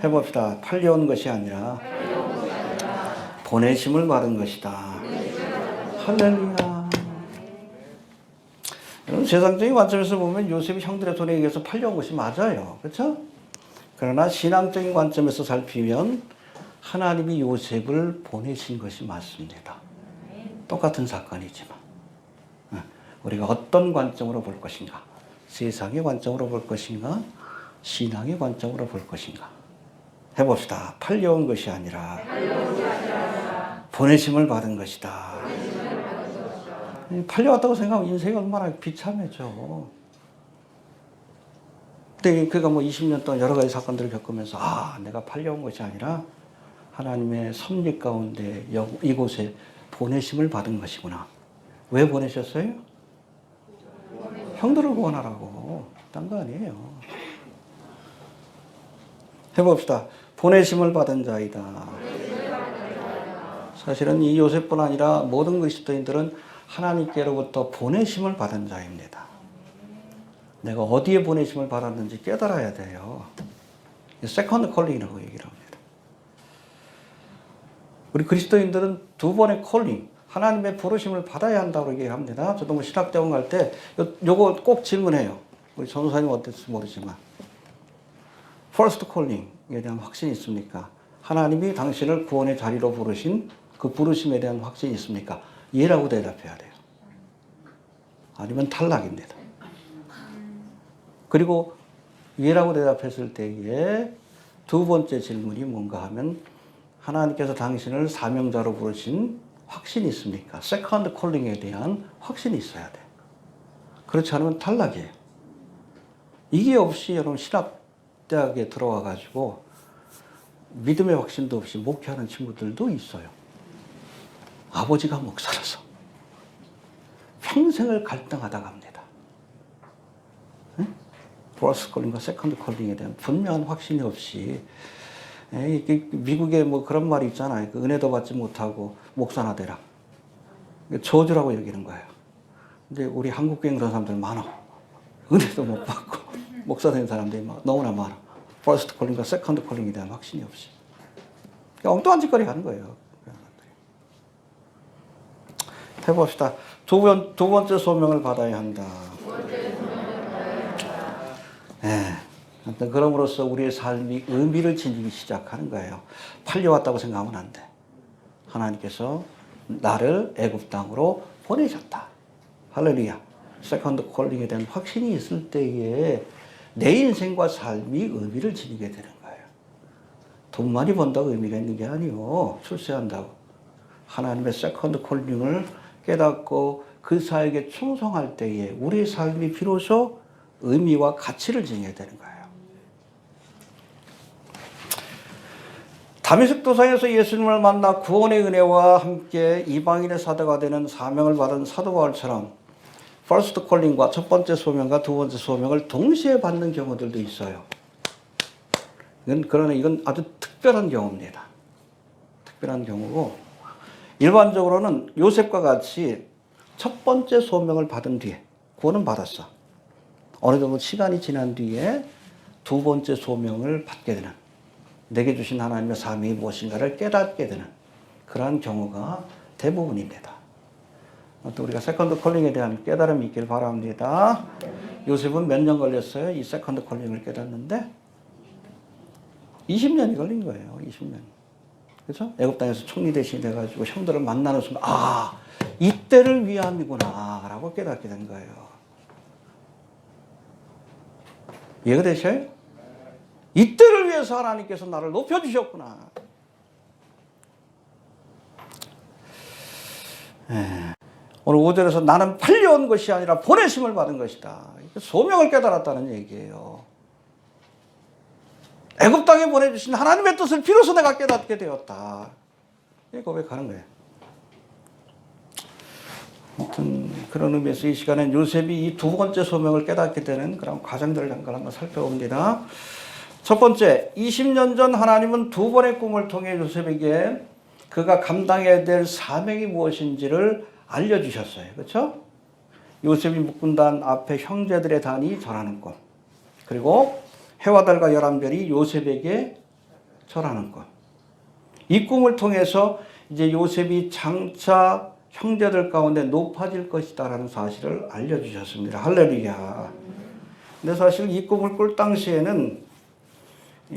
해봅시다. 팔려온 것이 아니라 보내심을 받은 것이다. 할렐루야. 세상적인 관점에서 보면 요셉이 형들의 손에 의해서 팔려온 것이 맞아요. 그렇죠? 그러나 신앙적인 관점에서 살피면 하나님이 요셉을 보내신 것이 맞습니다. 똑같은 사건이지만 우리가 어떤 관점으로 볼 것인가? 세상의 관점으로 볼 것인가? 신앙의 관점으로 볼 것인가? 해봅시다. 팔려온 것이 아니라 보내심을 받은 것이다. 팔려왔다고 생각하면 인생이 얼마나 비참해져. 근데 그가 뭐 20년 동안 여러 가지 사건들을 겪으면서 내가 팔려온 것이 아니라 하나님의 섭리 가운데 이곳에 보내심을 받은 것이구나. 왜 보내셨어요? 형들을 구원하라고. 딴 거 아니에요. 해봅시다. 보내심을 받은 자이다. 사실은 이 요셉뿐 아니라 모든 그리스도인들은 하나님께로부터 보내심을 받은 자입니다. 내가 어디에 보내심을 받았는지 깨달아야 돼요. 세컨드 콜링이라고 얘기를 합니다. 우리 그리스도인들은 두 번의 콜링, 하나님의 부르심을 받아야 한다고 얘기합니다. 저도 뭐 신학대원 갈 때 요거 꼭 질문해요. 우리 전도사님 어땠을지 모르지만 First Calling에 대한 확신이 있습니까? 하나님이 당신을 구원의 자리로 부르신 그 부르심에 대한 확신이 있습니까? 예라고 대답해야 돼요. 아니면 탈락입니다. 그리고 예라고 대답했을 때에 두 번째 질문이 뭔가 하면 하나님께서 당신을 사명자로 부르신 확신이 있습니까? 세컨드 콜링에 대한 확신이 있어야 돼. 그렇지 않으면 탈락이에요. 이게 없이 여러분 신학대학에 들어와 가지고 믿음의 확신도 없이 목회하는 친구들도 있어요. 아버지가 목사라서 평생을 갈등하다 갑니다. 퍼스트 콜링과 세컨드 콜링에 대한 분명한 확신이 없이 미국에 뭐 그런 말이 있잖아요. 그 은혜도 받지 못하고 목사나 되라. 저주라고 여기는 거예요. 근데 우리 한국교회 그런 사람들 많아. 은혜도 못 받고 목사 된 사람들이 너무나 많아. 퍼스트 콜링과 세컨드 콜링에 대한 확신이 없이. 엉뚱한 짓거리 하는 거예요. 해봅시다. 두 번째 소명을 받아야 한다. 그럼으로써 우리의 삶이 의미를 지니기 시작하는 거예요. 팔려왔다고 생각하면 안 돼. 하나님께서 나를 애굽 땅으로 보내셨다. 할렐루야. 세컨드 콜링에 대한 확신이 있을 때에 내 인생과 삶이 의미를 지니게 되는 거예요. 돈 많이 번다고 의미가 있는 게 아니요. 출세한다고. 하나님의 세컨드 콜링을 깨닫고 그 사역에 충성할 때에 우리의 삶이 비로소 의미와 가치를 지니게 되는 거예요. 다메섹 도상에서 예수님을 만나 구원의 은혜와 함께 이방인의 사도가 되는 사명을 받은 사도 바울처럼 퍼스트 콜링과 첫 번째 소명과 두 번째 소명을 동시에 받는 경우들도 있어요. 그러나 이건 아주 특별한 경우입니다. 특별한 경우고 일반적으로는 요셉과 같이 첫 번째 소명을 받은 뒤에 구원은 받았어. 어느 정도 시간이 지난 뒤에 두 번째 소명을 받게 되는 내게 주신 하나님의 사명이 무엇인가를 깨닫게 되는 그러한 경우가 대부분입니다. 또 우리가 세컨드 콜링에 대한 깨달음이 있길 바랍니다. 요셉은 몇 년 걸렸어요? 이 세컨드 콜링을 깨닫는데 20년이 걸린 거예요. 20년. 그렇죠? 애굽 땅에서 총리 대신이 돼가지고 형들을 만나는 순간 아, 이때를 위함이구나 라고 깨닫게 된 거예요. 이해가 되셔요? 이때를 위해서 하나님께서 나를 높여주셨구나. 오늘 5절에서 나는 팔려온 것이 아니라 보내심을 받은 것이다. 소명을 깨달았다는 얘기예요. 애굽 땅에 보내주신 하나님의 뜻을 비로소 내가 깨닫게 되었다. 이 고백하는 거예요. 아무튼 그런 의미에서 이 시간엔 요셉이 이 두 번째 소명을 깨닫게 되는 그런 과정들을 잠깐 한번 살펴봅니다. 첫 번째, 20년 전 하나님은 두 번의 꿈을 통해 요셉에게 그가 감당해야 될 사명이 무엇인지를 알려주셨어요. 그렇죠? 요셉이 묶은 단 앞에 형제들의 단이 절하는 꿈, 그리고 해와 달과 열한 별이 요셉에게 절하는 꿈. 이 꿈을 통해서 이제 요셉이 장차 형제들 가운데 높아질 것이다라는 사실을 알려주셨습니다. 할렐루야. 근데 사실 이 꿈을 꿀 당시에는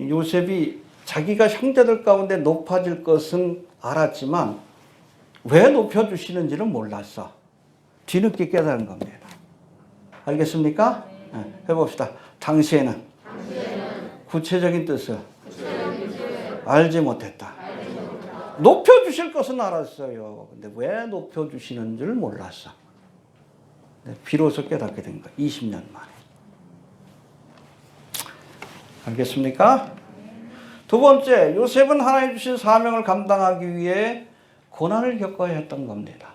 요셉이 자기가 형제들 가운데 높아질 것은 알았지만 왜 높여주시는지는 몰랐어. 뒤늦게 깨달은 겁니다. 알겠습니까? 네, 해봅시다. 당시에는 구체적인 뜻을 알지 못했다. 높여주실 것은 알았어요. 근데 왜 높여주시는 줄 몰랐어. 비로소 깨닫게 된 거예요. 20년 만에. 알겠습니까? 두 번째, 요셉은 하나님 주신 사명을 감당하기 위해 고난을 겪어야 했던 겁니다.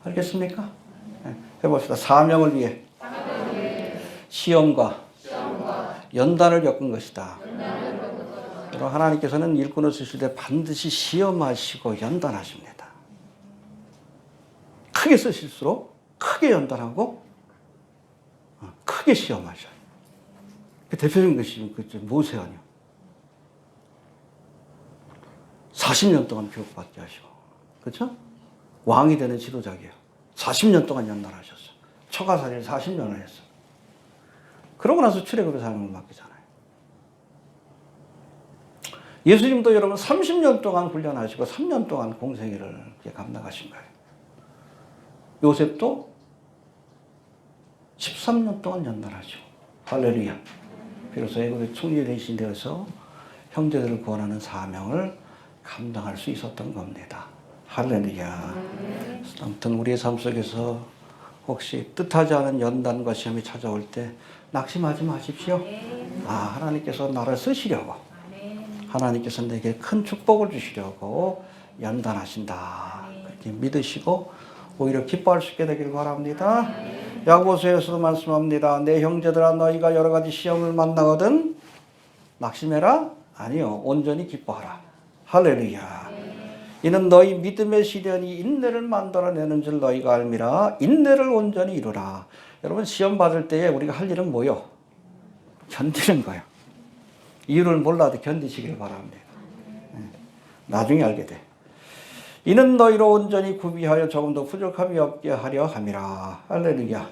알겠습니까? 네, 해봅시다. 사명을 위해 시험과 연단을 겪은 것이다. 여러분, 하나님께서는 일꾼을 쓰실 때 반드시 시험하시고 연단하십니다. 크게 쓰실수록 크게 연단하고 크게 시험하셔요. 그 대표적인 것이 모세 아니요. 40년 동안 교육받게 하시고, 그렇죠? 왕이 되는 지도자이에요. 40년 동안 연단하셨어요. 처가살이를 40년을 했어요. 그러고 나서 출애굽의 사명을 맡기잖아요. 예수님도 여러분 30년 동안 훈련하시고 3년 동안 공생애를 감당하신 거예요. 요셉도 13년 동안 연단하시고, 할렐루야. 비로소 애굽의 총리 대신 되어서 형제들을 구원하는 사명을 감당할 수 있었던 겁니다. 할렐루야. 아무튼 우리의 삶 속에서 혹시 뜻하지 않은 연단과 시험이 찾아올 때 낙심하지 마십시오. 아, 하나님께서 나를 쓰시려고, 하나님께서 내게 큰 축복을 주시려고 연단하신다. 그렇게 믿으시고 오히려 기뻐할 수 있게 되길 바랍니다. 야고보서에서도 말씀합니다. 내 형제들아, 너희가 여러 가지 시험을 만나거든 낙심해라? 아니요, 온전히 기뻐하라. 할렐루야. 이는 너희 믿음의 시련이 인내를 만들어내는 줄 너희가 알미라. 인내를 온전히 이루라. 여러분, 시험 받을 때에 우리가 할 일은 뭐요? 견디는 거예요. 이유를 몰라도 견디시길 바랍니다. 나중에 알게 돼. 이는 너희로 온전히 구비하여 조금도 부족함이 없게 하려 함이라. 할렐루야.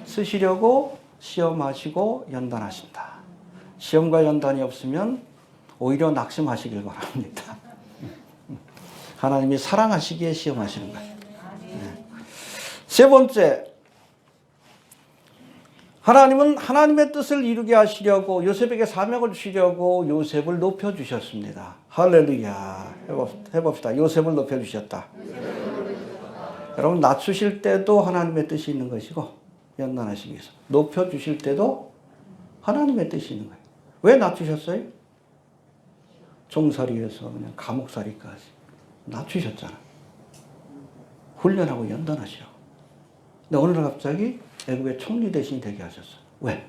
쓰시려고 시험하시고 연단하신다. 시험과 연단이 없으면 오히려 낙심하시길 바랍니다. 하나님이 사랑하시기에 시험하시는 거예요. 세 번째, 하나님은 하나님의 뜻을 이루게 하시려고 요셉에게 사명을 주시려고 요셉을 높여주셨습니다. 할렐루야. 해봅시다. 요셉을 높여주셨다. 여러분, 낮추실 때도 하나님의 뜻이 있는 것이고 연단하시기 위해서 높여주실 때도 하나님의 뜻이 있는 거예요. 왜 낮추셨어요? 종살이에서 그냥 감옥살이까지 낮추셨잖아. 훈련하고 연단하시라고. 근데 어느 날 갑자기 애굽의 총리 대신이 되게 하셨어요. 왜?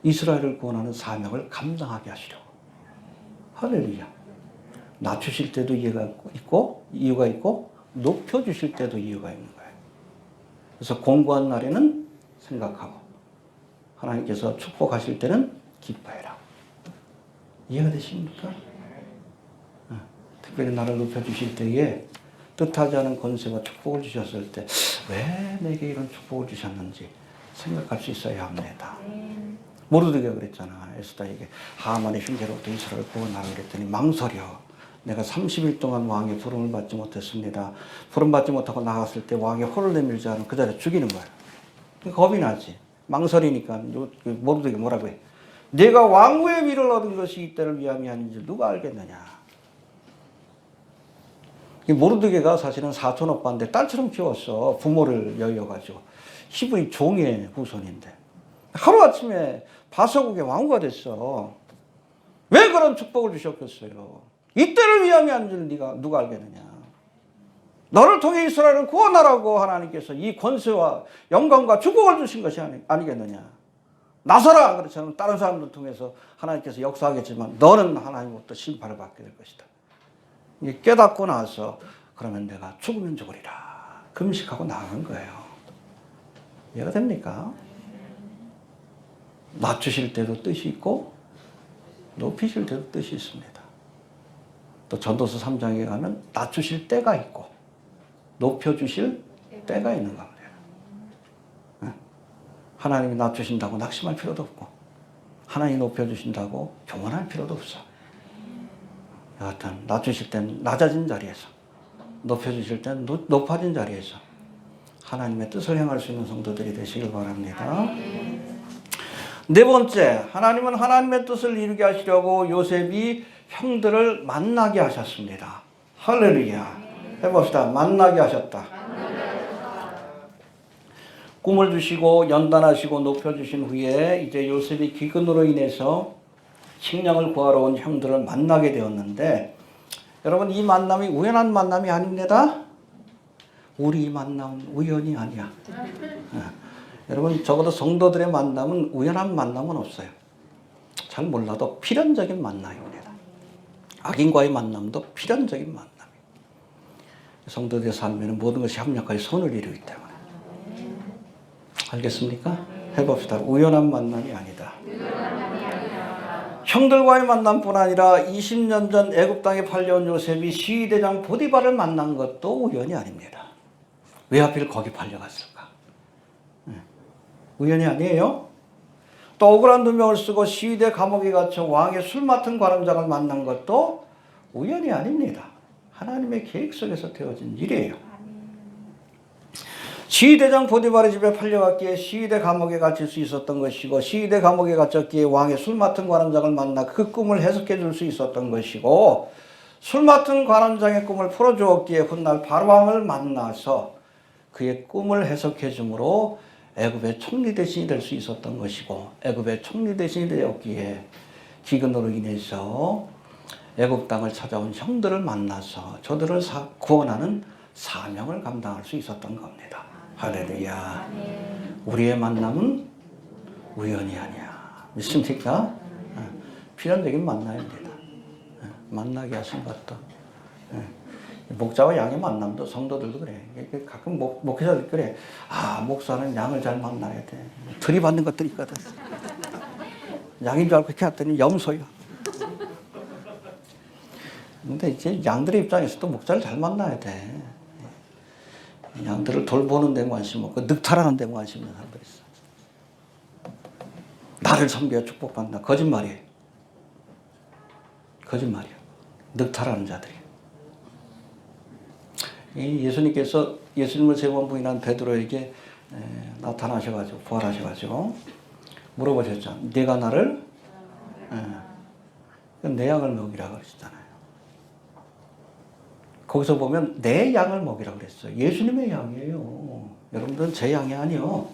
이스라엘을 구원하는 사명을 감당하게 하시려고. 할렐루야. 낮추실 때도 이유가 있고 높여주실 때도 이유가 있는 거예요. 그래서 공고한 날에는 생각하고 하나님께서 축복하실 때는 기뻐해라. 이해가 되십니까? 특별히 나를 높여주실 때에 뜻하지 않은 권세와 축복을 주셨을 때 왜 내게 이런 축복을 주셨는지 생각할 수 있어야 합니다. 모르드게가 그랬잖아. 에스더에게 하만의 흉계로부터 이스라엘을 구원하라 그랬더니 망설여. 내가 30일 동안 왕의 부름을 받지 못했습니다. 부름 받지 못하고 나갔을 때 왕의 호를 내밀지 않으면 그 자리에 죽이는 거야. 겁이 나지. 망설이니까 모르드게 뭐라고 해. 내가 왕후의 위를 얻은 것이 이때를 위함이 아닌지 누가 알겠느냐. 모르드게가 사실은 사촌 오빠인데 딸처럼 키웠어. 부모를 여의어가지고. 히브리 종의 후손인데. 하루아침에 바사국의 왕후가 됐어. 왜 그런 축복을 주셨겠어요? 이때를 위함이 아닌지 누가 알겠느냐. 너를 통해 이스라엘을 구원하라고 하나님께서 이 권세와 영광과 축복을 주신 것이 아니겠느냐. 나서라! 그렇잖아요. 다른 사람들 통해서 하나님께서 역사하겠지만 너는 하나님으로부터 심판을 받게 될 것이다. 깨닫고 나서 그러면 내가 죽으면 죽으리라. 금식하고 나간 거예요. 이해가 됩니까? 낮추실 때도 뜻이 있고 높이실 때도 뜻이 있습니다. 또 전도서 3장에 가면 낮추실 때가 있고 높여주실 때가 있는 겁니다. 하나님이 낮추신다고 낙심할 필요도 없고 하나님이 높여주신다고 교만할 필요도 없어. 여하튼 낮추실 땐 낮아진 자리에서 높여주실 땐 높아진 자리에서 하나님의 뜻을 행할 수 있는 성도들이 되시길 바랍니다. 네 번째, 하나님은 하나님의 뜻을 이루게 하시려고 요셉이 형들을 만나게 하셨습니다. 할렐루야. 해봅시다. 만나게 하셨다. 꿈을 주시고 연단하시고 높여주신 후에 이제 요셉이 기근으로 인해서 식량을 구하러 온 형들을 만나게 되었는데, 여러분 이 만남이 우연한 만남이 아닙니다. 우리 만남은 우연이 아니야. 여러분 적어도 성도들의 만남은 우연한 만남은 없어요. 잘 몰라도 필연적인 만남입니다. 악인과의 만남도 필연적인 만남이에요. 성도들의 삶에는 모든 것이 합력하여 선을 이루기 때문에. 알겠습니까? 해봅시다. 우연한 만남이 아니다. 형들과의 만남뿐 아니라 20년 전 애굽 땅에 팔려온 요셉이 시위대장 보디발을 만난 것도 우연이 아닙니다. 왜 하필 거기 팔려갔을까? 우연이 아니에요. 또 억울한 누명을 쓰고 시위대 감옥에 갇혀 왕의 술 맡은 관원장을 만난 것도 우연이 아닙니다. 하나님의 계획 속에서 되어진 일이에요. 시위대장 보디발의 집에 팔려갔기에 시위대 감옥에 갇힐 수 있었던 것이고, 시위대 감옥에 갇혔기에 왕의 술 맡은 관원장을 만나 그 꿈을 해석해 줄 수 있었던 것이고, 술 맡은 관원장의 꿈을 풀어주었기에 훗날 바로왕을 만나서 그의 꿈을 해석해 주므로 애굽의 총리 대신이 될 수 있었던 것이고, 애굽의 총리 대신이 되었기에 기근으로 인해서 애굽 땅을 찾아온 형들을 만나서 저들을 구원하는 사명을 감당할 수 있었던 겁니다. 할렐루야. 우리의 만남은 우연이 아니야. 믿습니까? 필연적인 만남입니다. 만나게 하신 것도. 목자와 양의 만남도 성도들도 그래. 가끔 목회자들 그래. 아, 목사는 양을 잘 만나야 돼. 들이받는 것들이 있거든. 양인 줄 알고 이렇게 했더니 염소야. 근데 이제 양들의 입장에서도 목자를 잘 만나야 돼. 양들을 돌보는 데 관심 없고 늑탈하는 데 관심 있는 사람들이 있어. 나를 섬겨야 축복받는다. 거짓말이에요. 거짓말이에요. 늑탈하는 자들이. 예수님께서 예수님을 세 번 부인한 베드로에게 나타나셔가지고 부활하셔가지고 물어보셨죠. 네가 나를 내 양을 먹이라 그러시잖아요. 거기서 보면 내 양을 먹이라고 그랬어요. 예수님의 양이에요. 여러분들은 제 양이 아니요.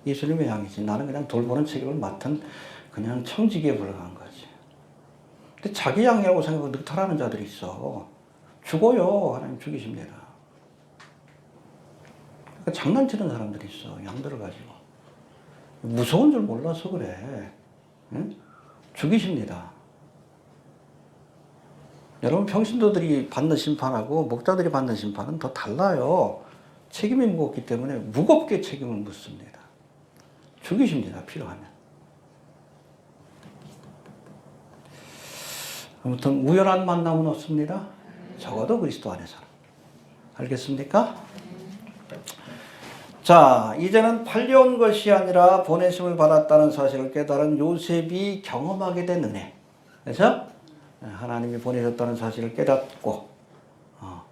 예수님의 양이지. 나는 그냥 돌보는 책임을 맡은 그냥 청지기에 불과한 거지. 근데 자기 양이라고 생각하고 늑탈하는 자들이 있어. 죽어요. 하나님 죽이십니다. 그러니까 장난치는 사람들이 있어. 양들을 가지고. 무서운 줄 몰라서 그래. 응? 죽이십니다. 여러분 평신도들이 받는 심판하고 목자들이 받는 심판은 더 달라요. 책임이 무겁기 때문에 무겁게 책임을 묻습니다. 죽이십니다. 필요하면. 아무튼 우연한 만남은 없습니다. 적어도 그리스도 안에서는. 알겠습니까? 자, 이제는 팔려온 것이 아니라 보내심을 받았다는 사실을 깨달은 요셉이 경험하게 된 은혜. 그래서 하나님이 보내셨다는 사실을 깨닫고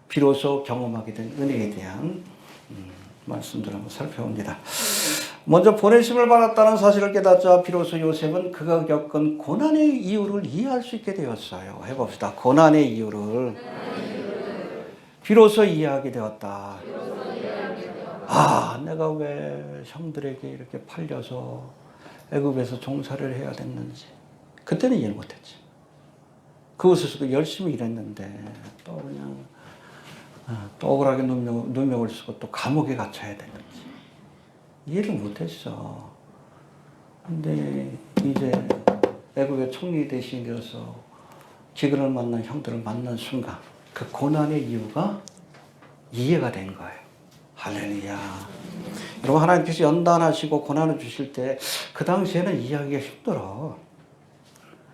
비로소 경험하게 된 은혜에 대한 말씀들을 한번 살펴봅니다. 먼저 보내심을 받았다는 사실을 깨닫자 비로소 요셉은 그가 겪은 고난의 이유를 이해할 수 있게 되었어요. 해봅시다. 고난의 이유를 비로소 이해하게 되었다. 아, 내가 왜 형들에게 이렇게 팔려서 애굽에서 종사를 해야 됐는지 그때는 이해를 못했지. 그곳에서도 열심히 일했는데 또 그냥 또 억울하게 누명을 쓰고 또 감옥에 갇혀야 되는지 이해를 못했어. 근데 이제 애굽의 총리 대신이 되어서 기근을 만난 형들을 만난 순간 그 고난의 이유가 이해가 된 거예요. 할렐루야. 여러분, 하나님께서 연단하시고 고난을 주실 때 그 당시에는 이해하기가 힘들어.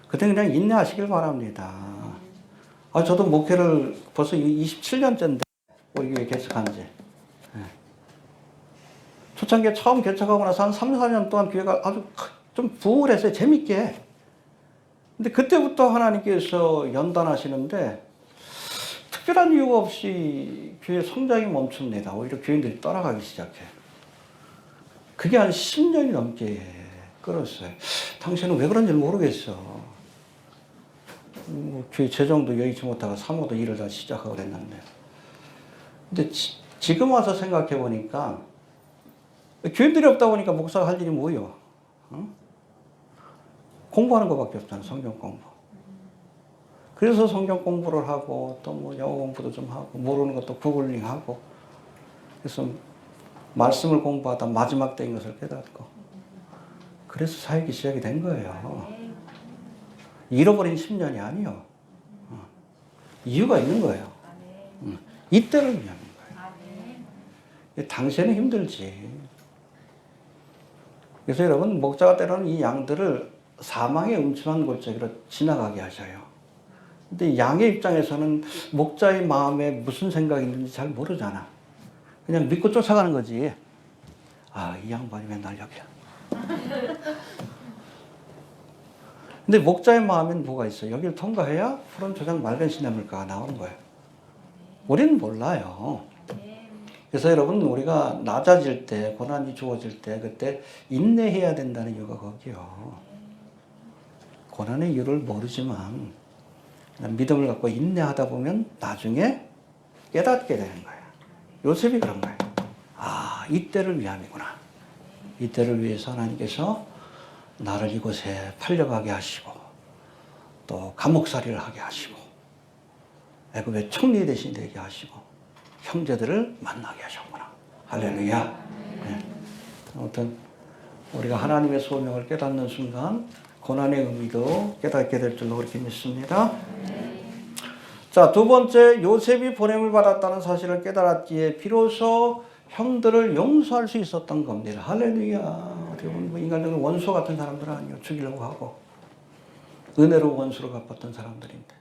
그때 그냥 인내하시길 바랍니다. 저도 목회를 벌써 27년째인데 우리 교회 개척한 지. 초창기에 처음 개척하고 나서 한 3, 4년 동안 교회가 아주 좀 부흥을 했어요. 재밌게. 근데 그때부터 하나님께서 연단하시는데 특별한 이유가 없이 교회 성장이 멈춥니다. 오히려 교인들이 떠나가기 시작해요. 그게 한 10년이 넘게 끌었어요. 당시에는 왜 그런지 모르겠어. 교회 재정도 여의치 못하고 사모도 일을 다 시작하고 그랬는데. 근데 지금 와서 생각해 보니까 교인들이 없다 보니까 목사가 할 일이 뭐예요? 공부하는 것밖에 없잖아. 성경 공부. 그래서 성경 공부를 하고 또 뭐 영어 공부도 좀 하고 모르는 것도 구글링 하고 그래서 말씀을 공부하다 마지막 때인 것을 깨닫고 그래서 사역이 시작이 된 거예요. 잃어버린 10년이 아니요. 이유가 있는 거예요. 이때를 위한 거예요. 당시에는 힘들지. 그래서 여러분, 목자가 때로는 이 양들을 사망의 음침한 골짜기로 지나가게 하셔요. 근데 양의 입장에서는 목자의 마음에 무슨 생각이 있는지 잘 모르잖아. 그냥 믿고 쫓아가는 거지. 이 양반이 맨날 여기야. 근데 목자의 마음엔 뭐가 있어? 여기를 통과해야 푸른 초장 맑은 시냇물가가 나오는 거예요. 우리는 몰라요. 그래서 여러분, 우리가 낮아질 때, 고난이 주어질 때, 그때 인내해야 된다는 이유가 거기요. 고난의 이유를 모르지만 믿음을 갖고 인내하다 보면 나중에 깨닫게 되는 거예요. 요셉이 그런 거예요. 이때를 위함이구나. 이때를 위해서 하나님께서 나를 이곳에 팔려가게 하시고 또 감옥살이를 하게 하시고 애굽의 총리 대신 되게 하시고 형제들을 만나게 하셨구나. 할렐루야. 네. 아무튼 우리가 하나님의 소명을 깨닫는 순간 고난의 의미도 깨닫게 될 줄로 그렇게 믿습니다. 자, 두 번째, 요셉이 보냄을 받았다는 사실을 깨달았기에 비로소 형들을 용서할 수 있었던 겁니다. 할렐루야. 어떻게 보면 인간적으로 원수 같은 사람들은 아니요. 죽이려고 하고 은혜로 원수로 갚았던 사람들인데,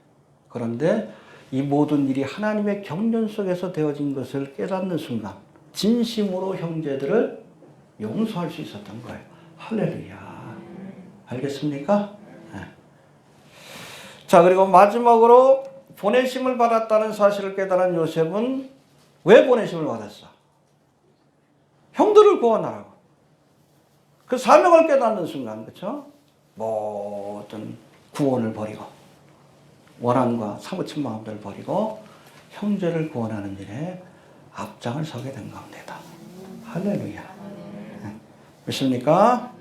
그런데 이 모든 일이 하나님의 경륜 속에서 되어진 것을 깨닫는 순간 진심으로 형제들을 용서할 수 있었던 거예요. 할렐루야. 알겠습니까? 네. 자, 그리고 마지막으로 보내심을 받았다는 사실을 깨달은 요셉은 왜 보내심을 받았어? 형들을 구원하라고. 그 사명을 깨닫는 순간, 그렇죠? 모든 구원을 버리고 원한과 사무친 마음들을 버리고 형제를 구원하는 일에 앞장을 서게 된 겁니다. 할렐루야. 믿습니까?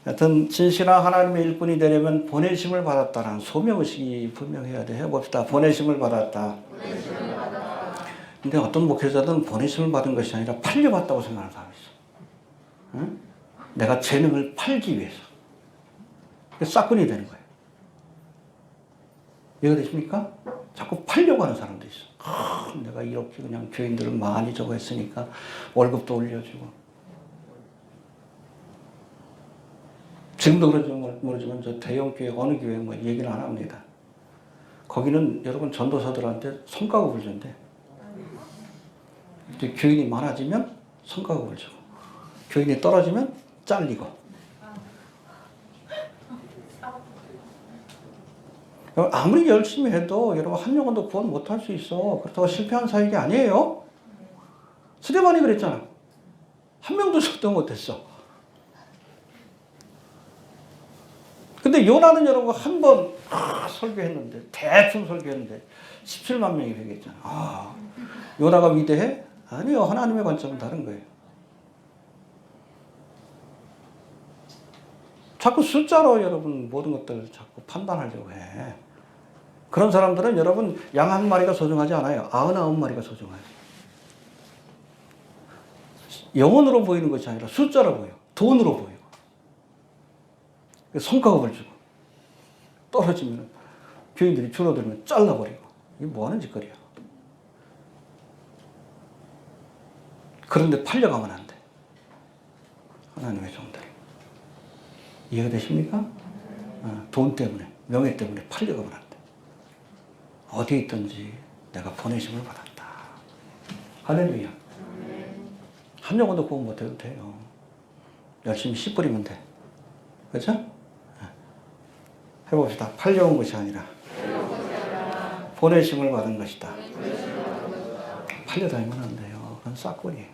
하여튼 진실한 하나님의 일꾼이 되려면 보내심을 받았다는 소명의식이 분명해야 돼. 해봅시다. 보내심을 받았다. 근데 어떤 목회자들은 보내심을 받은 것이 아니라 팔려받다고 생각하는 사람이 있어. 응? 내가 재능을 팔기 위해서. 싹군이 되는 거예요. 이해가 되십니까? 자꾸 팔려고 하는 사람도 있어. 내가 이렇게 그냥 교인들을 많이 저거 했으니까 월급도 올려주고. 지금도 그런지 모르지만 저 대형교회 어느 교회 뭐 얘기는 안 합니다. 거기는 여러분 전도사들한테 성과급을 준대. 이제 교인이 많아지면 성과급을 주고, 교인이 떨어지면 잘리고. 아무리 열심히 해도 여러분 한 영혼도 구원 못할 수 있어. 그렇다고 실패한 사역이 아니에요. 스데반이 그랬잖아. 한 명도 설득 못했어. 근데 요나는 여러분 한 번 설교했는데, 대충 설교했는데 17만 명이 회개했잖아. 요나가 위대해? 아니요. 하나님의 관점은 다른 거예요. 자꾸 숫자로 여러분 모든 것들을 자꾸 판단하려고 해. 그런 사람들은 여러분 양 한 마리가 소중하지 않아요. 99마리가 소중해요. 영혼으로 보이는 것이 아니라 숫자로 보여. 돈으로 보여. 성과급을 주고 떨어지면 교인들이 줄어들면 잘라버리고. 이게 뭐하는 짓거리야. 그런데 팔려가면 안 돼. 하나님의 종들. 이해가 되십니까? 돈 때문에, 명예 때문에 팔려가면 안 돼. 어디에 있든지 내가 보내심을 받았다. 할렐루야. 한 영혼도 구원 못해도 돼요. 열심히 씨 뿌리면 돼. 그렇죠? 해봅시다. 팔려온 것이 아니라 보내심을 받은 것이다. 팔려다니면 안 돼요. 그건 싹거리예요.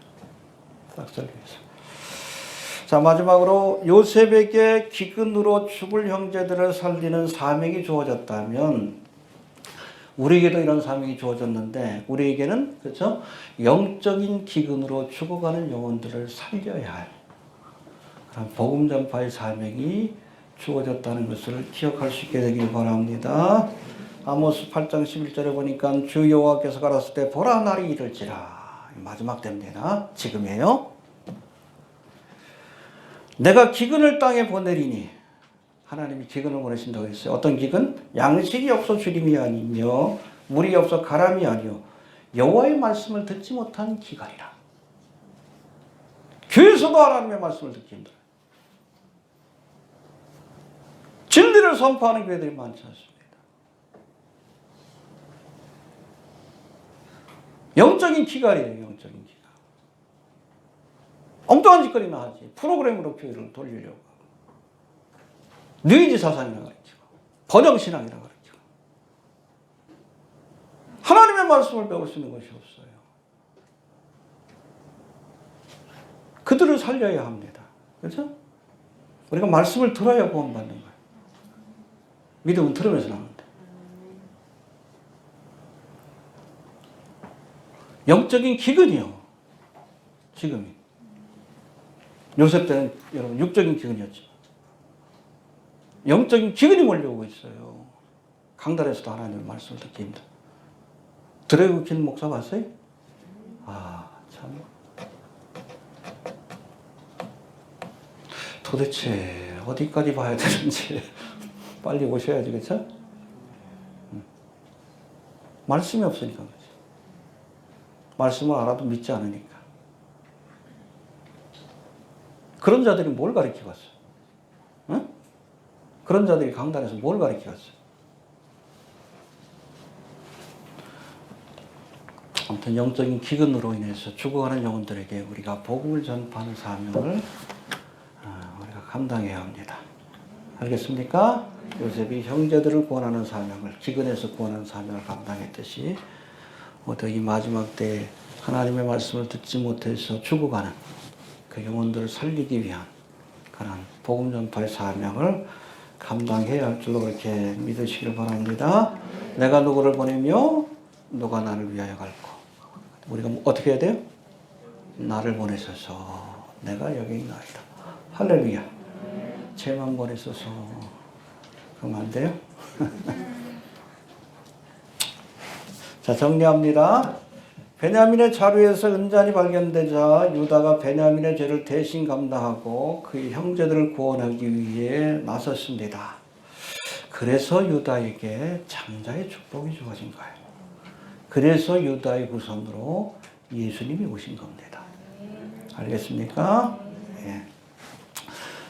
싹썰기에서. 자, 마지막으로 요셉에게 기근으로 죽을 형제들을 살리는 사명이 주어졌다면 우리에게도 이런 사명이 주어졌는데 우리에게는 그렇죠? 영적인 기근으로 죽어가는 영혼들을 살려야 할 그런 복음 전파의 사명이 주어졌다는 것을 기억할 수 있게 되길 바랍니다. 아모스 8장 11절에 보니까 주 여호와께서 가라사대 때 보라 날이 이를지라. 마지막 때입니다. 지금이에요. 내가 기근을 땅에 보내리니 하나님이 기근을 보내신다고 했어요. 어떤 기근? 양식이 없어 주림이 아니며 물이 없어 가람이 아니요 여호와의 말씀을 듣지 못한 기갈이라. 교회에서도 하나님의 말씀을 듣기 힘들어요. 진리를 선포하는 교회들이 많지 않습니다. 영적인 기갈이에요. 영적인 기갈. 엉뚱한 짓거리나 하지. 프로그램으로 교회를 돌리려고 하고. 뉘이지 사상이라 가르치고 번영신앙이라 가르치고 하나님의 말씀을 배울 수 있는 것이 없어요. 그들을 살려야 합니다. 그렇죠? 우리가 말씀을 들어야 구원받는 거예요. 믿음은 들으면서 나오는데. 영적인 기근이요. 지금이. 요셉 때는 여러분 육적인 기근이었죠. 영적인 기근이 몰려오고 있어요. 강단에서도 하나님의 말씀을 듣기 힘들어. 드래그 킨 목사 봤어요? 참. 도대체 어디까지 봐야 되는지 빨리 오셔야지, 그렇죠? 말씀이 없으니까 그렇지. 말씀을 알아도 믿지 않으니까. 그런 자들이 뭘 가르치고 왔어? 응? 그런 자들이 강단에서 뭘 가르치고 왔어? 아무튼 영적인 기근으로 인해서 죽어가는 영혼들에게 우리가 복음을 전파하는 사명을 우리가 감당해야 합니다. 알겠습니까? 요셉이 형제들을 구원하는 사명을, 기근에서 구원하는 사명을 감당했듯이 모두 이 마지막 때에 하나님의 말씀을 듣지 못해서 죽어가는 그 영혼들을 살리기 위한 그런 복음 전파의 사명을 감당해야 할 줄로 그렇게 믿으시길 바랍니다. 내가 누구를 보내며 누가 나를 위하여 갈고. 우리가 어떻게 해야 돼요? 나를 보내소서. 내가 여기 있나이다. 할렐루야. 쟤만 보내소서. 그러면 안 돼요? 자, 정리합니다. 베냐민의 자루에서 은잔이 발견되자 유다가 베냐민의 죄를 대신 감당하고 그의 형제들을 구원하기 위해 나섰습니다. 그래서 유다에게 장자의 축복이 주어진 거예요. 그래서 유다의 후손으로 예수님이 오신 겁니다. 알겠습니까? 예.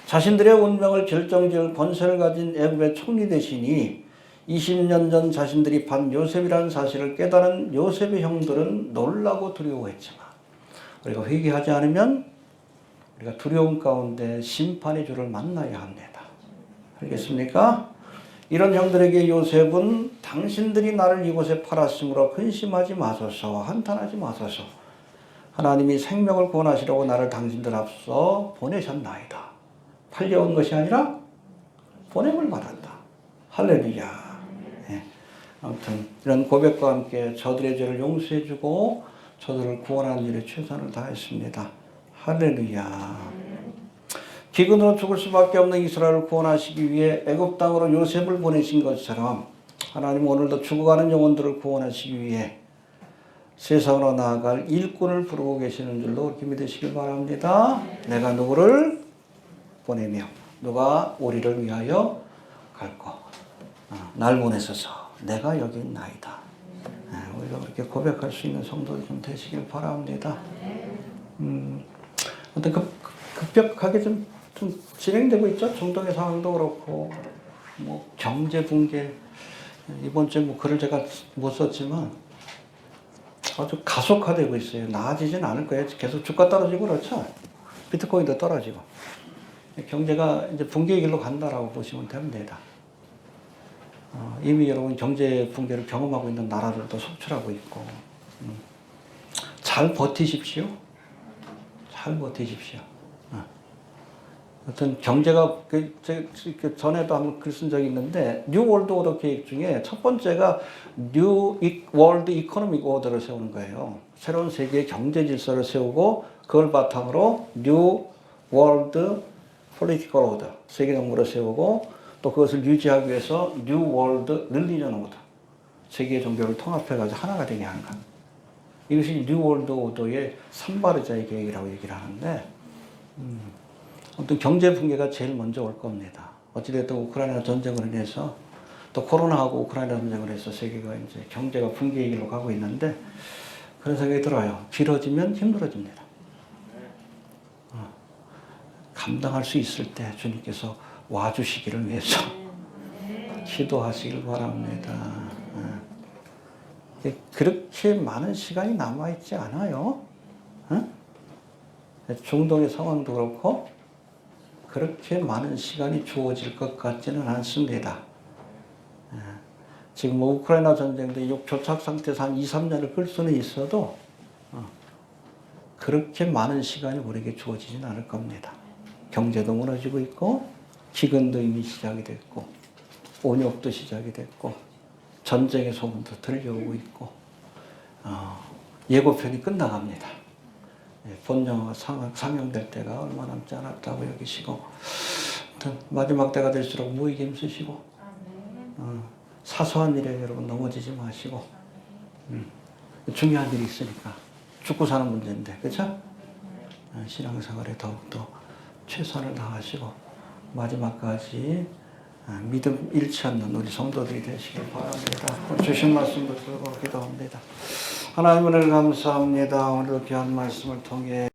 자신들의 운명을 결정지을 권세를 가진 애굽의 총리 대신이 20년 전 자신들이 반 요셉이라는 사실을 깨달은 요셉의 형들은 놀라고 두려워했지만 우리가 회개하지 않으면 우리가 두려움 가운데 심판의 주를 만나야 합니다. 알겠습니까? 이런 형들에게 요셉은 당신들이 나를 이곳에 팔았으므로 근심하지 마소서, 한탄하지 마소서. 하나님이 생명을 구원하시려고 나를 당신들 앞서 보내셨나이다. 팔려온 것이 아니라 보냄을 받았다. 할렐루야. 네. 아무튼 이런 고백과 함께 저들의 죄를 용서해주고 저들을 구원하는 일에 최선을 다했습니다. 할렐루야. 기근으로 죽을 수밖에 없는 이스라엘을 구원하시기 위해 애굽 땅으로 요셉을 보내신 것처럼 하나님 오늘도 죽어가는 영혼들을 구원하시기 위해 세상으로 나아갈 일꾼을 부르고 계시는 줄로 그렇게 믿으시길 바랍니다. 내가 누구를 보내며 누가 우리를 위하여 갈고 날 보내소서 내가 여기 있나이다. 우리가 그렇게 고백할 수 있는 성도들 좀 되시길 바랍니다. 어떤 급격하게 좀 진행되고 있죠. 중동의 상황도 그렇고 뭐 경제 붕괴 이번 주에 뭐 글을 제가 못 썼지만 아주 가속화되고 있어요. 나아지진 않을 거예요. 계속 주가 떨어지고 그렇죠. 비트코인도 떨어지고 경제가 이제 붕괴의 길로 간다라고 보시면 됩니다. 이미 여러분 경제 붕괴를 경험하고 있는 나라들도 속출하고 있고 잘 버티십시오. 잘 버티십시오. 어떤 경제가 전에도 한번 글 쓴 적이 있는데 뉴 월드 오더 계획 중에 첫 번째가 뉴 월드 이코노믹 오더를 세우는 거예요. 새로운 세계의 경제 질서를 세우고 그걸 바탕으로 뉴 월드 폴리티컬 오더 세계 정부를 세우고 또 그것을 유지하기 위해서 뉴 월드 릴리전 오더 세계 종교를 통합해가지고 하나가 되게 하는 것. 이것이 뉴 월드 오더의 산바르자의 계획이라고 얘기를 하는데 아무튼 경제 붕괴가 제일 먼저 올 겁니다. 어찌됐든 우크라이나 전쟁으로 인해서 또 코로나하고 우크라이나 전쟁으로 해서 세계가 이제 경제가 붕괴의 길로 가고 있는데 그런 생각이 들어요. 길어지면 힘들어집니다. 감당할 수 있을 때 주님께서 와주시기를 위해서 기도하시길 바랍니다. 그렇게 많은 시간이 남아있지 않아요. 중동의 상황도 그렇고 그렇게 많은 시간이 주어질 것 같지는 않습니다. 지금 뭐 우크라이나 전쟁도 교착 상태에서 한 2, 3년을 끌 수는 있어도 그렇게 많은 시간이 우리에게 주어지진 않을 겁니다. 경제도 무너지고 있고 기근도 이미 시작이 됐고 온역도 시작이 됐고 전쟁의 소문도 들려오고 있고 예고편이 끝나갑니다. 본 영화가 상영될 때가 얼마 남지 않았다고 여기시고 마지막 때가 될수록 모이기 힘쓰시고 사소한 일에 여러분 넘어지지 마시고 중요한 일이 있으니까 죽고 사는 문제인데 그렇죠? 신앙생활에 더욱더 최선을 다하시고 마지막까지 믿음 잃지 않는 우리 성도들이 되시길 바랍니다. 주신 말씀 붙들고 기도합니다. 하나님 은혜를 감사합니다. 오늘 귀한 말씀을 통해